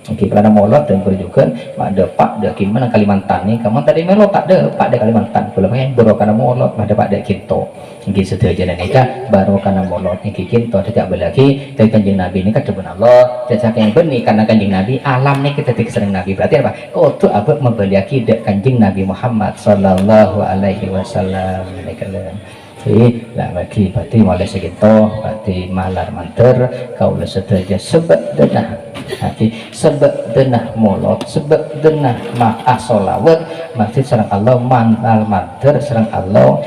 Oke, karena molot tengkul juga, ada pak, ada gimana Kalimantan nih, kamu tadi melot tak dapat ada Kalimantan, kalau yang berokan molot, ada pak ada kinto, Oke, setuju dan nikah, baru karena molot, ini kinto, tidak lagi, dari kanjeng Nabi ini kan coba Allah, jasa yang benih karena kanjeng Nabi, alam nih kita sering Nabi, berarti apa? Oh tuh abad membeli akidah kanjeng Nabi Muhammad Sallallahu Alaihi Wasallam, lah bagi berarti mulai segitu berarti malar manter kau le sedaja sebab denah hati sebab denah molot sebab denah ma'ah solawat maksud serang Allah manal manter serang Allah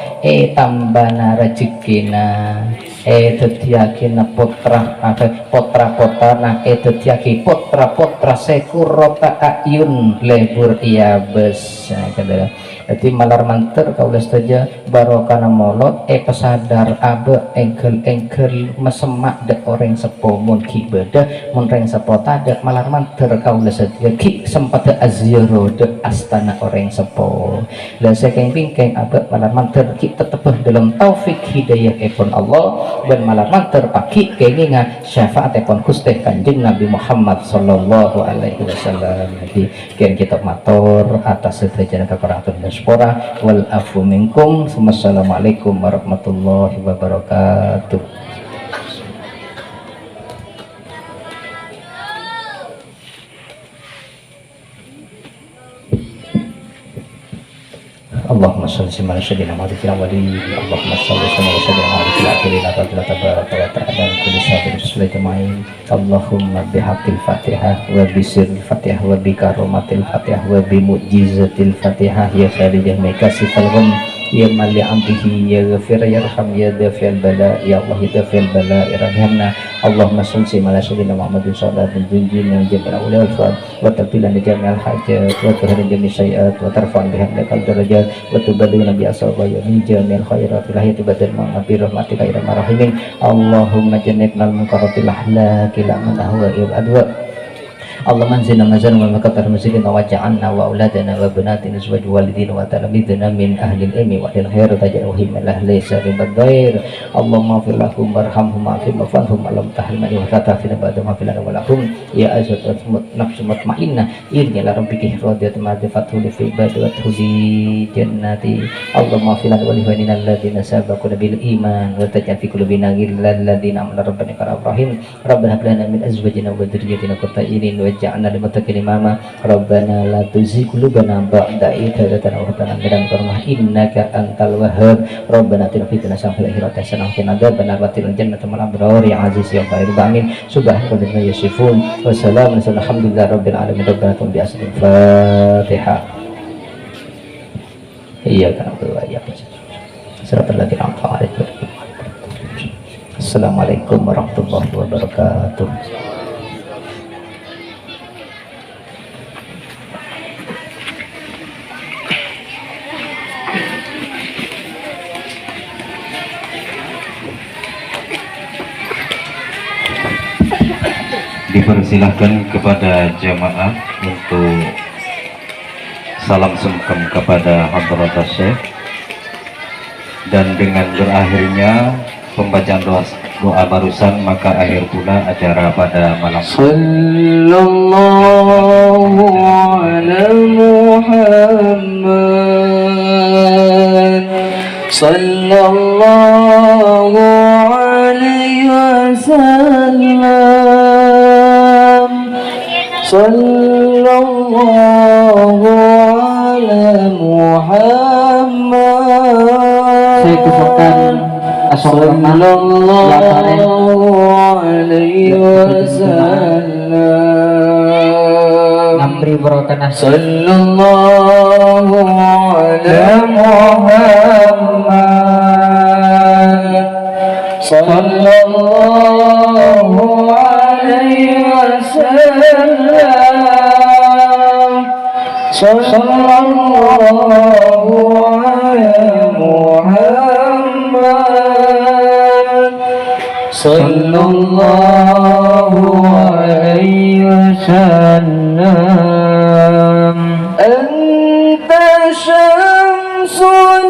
tambana rezekina tetiakina potra potra tetiaki potra sekurota ayun lebur iya bes jadi malar manter kau saja barokana molot pesadar abe engkel mesemak dek orang sepo mun ki beda mun reng sepo tada malar manter kau saja ki sempat aziro dek astana orang sepo lah saking pingkeng abe malar manter ki tetep dalam taufik hidayah epon Allah dan malar manter paki kenginga syafaat epon Gusti Kanjeng Nabi Muhammad sallallahu alaihi wasallam. Jadi kian kita matur atas sederajana kekurangan diaspora wal afu minkum. Wassalamualaikum warahmatullahi wabarakatuh. Allahumma shalli ala sayyidina Muhammad Allahumma shalli ala sayyidina Muhammad la tabaraka wa ta'ala kulli sabir sulaiman Allahumma bihaqqil Fatihah wa bisiril Fatihah wa bi karomatil Fatihah wa bi mu'jizatil Fatihah ya kharijah mikasifal gham ya mali amdihi ya ghafir yarham ya dafi'al bala ya Allah ya dafi'al bala irhamna Allahumma shalli ala sayyidina Muhammad sallallahu alaihi wasallam jami'al ulil wa tabilan jami'al hajat wa tahrin jami'al sayiat wa tarfa'an bihamdikal darajat wa tubadilna bi asaba ya min jami'al khairat ilahi tibadil ma'abi rahmatika ya rahimin Allahumma jannibnal munkaratil ahlaki la man ahwa adwa Allahumma anzilna mazan wa makatar masjidina wa ja'alna wa auladana wa banatina azwaj walidina wa talamidina min ahli ilmi wa ahli khair tajauhim min ahli syaribad dair Allahumma fil lahum warhamhum ma'afim wa'fanhum alam tahrimani wa tatafina ba'da ma'afilana wa lahum ya azat nafsu mutma'inna irni la rabbiki radiyat ma'adifathu li fi ibadi wa tuhdi jannati Allahumma filana wa lihanina alladhina sabaquna bil iman wa taj'al fi qulubina ghillal ladhina amala rabbana karabrahim rabbana hablana min azwajina wa dhurriyyatina qurrata a'yunin waj'alna lil muttaqina imama rabbana la tuzigh qulubana ba'da idh hadaytana wa hab lana min ladunka rahmah innaka antal wahhab rabbana atina fid dunya hasanah wa fil akhirati hasanah wa qina adzabannar wa qina jannata ma'al abrar ya aziz ya ghafur amin subhanallahi wa yasifun wa salamun alhamdulillahi rabbil alamin rabbana bi asril fatihah iyyaka na'budu wa iyyaka nasta'in siratal ladzina an'amta 'alaihim. Assalamualaikum warahmatullahi wabarakatuh. Dipersilahkan kepada jamaah untuk salam sungkem kepada Hadrat Syekh dan dengan berakhirnya pembacaan doa barusan maka akhir pula acara pada malam. Sallallahu ala Muhammad sallallahu alaihi wasallam sallallahu ala Muhammad sallallahu alaihi wasallam Amri barokah sallallahu ala Muhammad sallallahu alaihi wasallam, sallallahu ala Muhammad, sallallahu alaihi wasallam. Anta syamsun,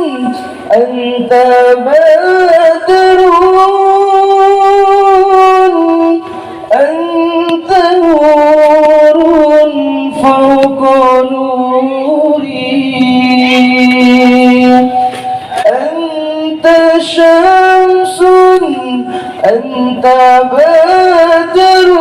anta badrun, anta nurun fawqa nuri. Anta syamsun, anta badrun,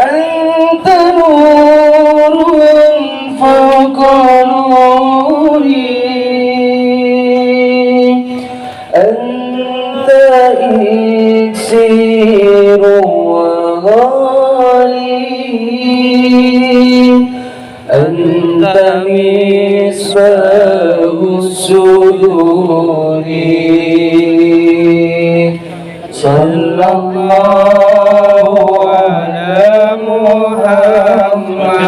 anta nurun fawqa nuri. Anta iksiru wa ghali, anta misbahu suduri. Sallallahu ala Muhammad,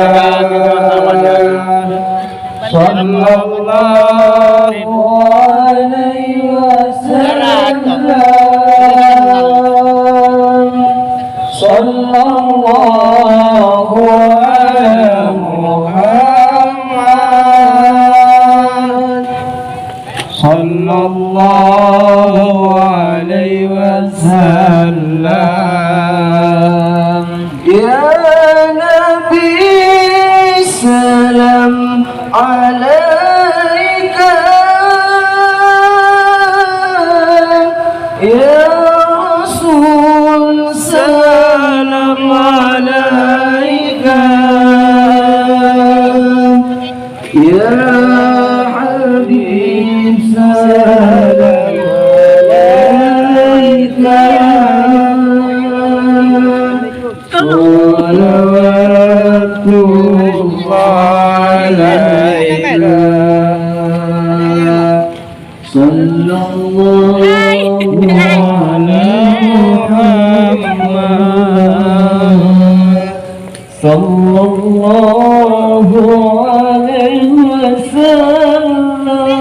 sallallahu alaihi wasallam, sallallahu ala Muhammad, sallallahu alaihi wasallam. Ya Nabi salam alaika, ya Rasul salam alaika, ya Habib salam alaika, salawatullah alaika, sallallahu ala Muhammad, sallallahu alaihi wasallam,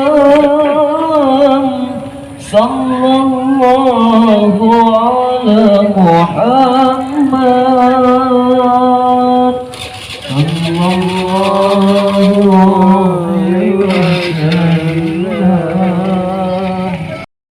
sallallahu ala Muhammad.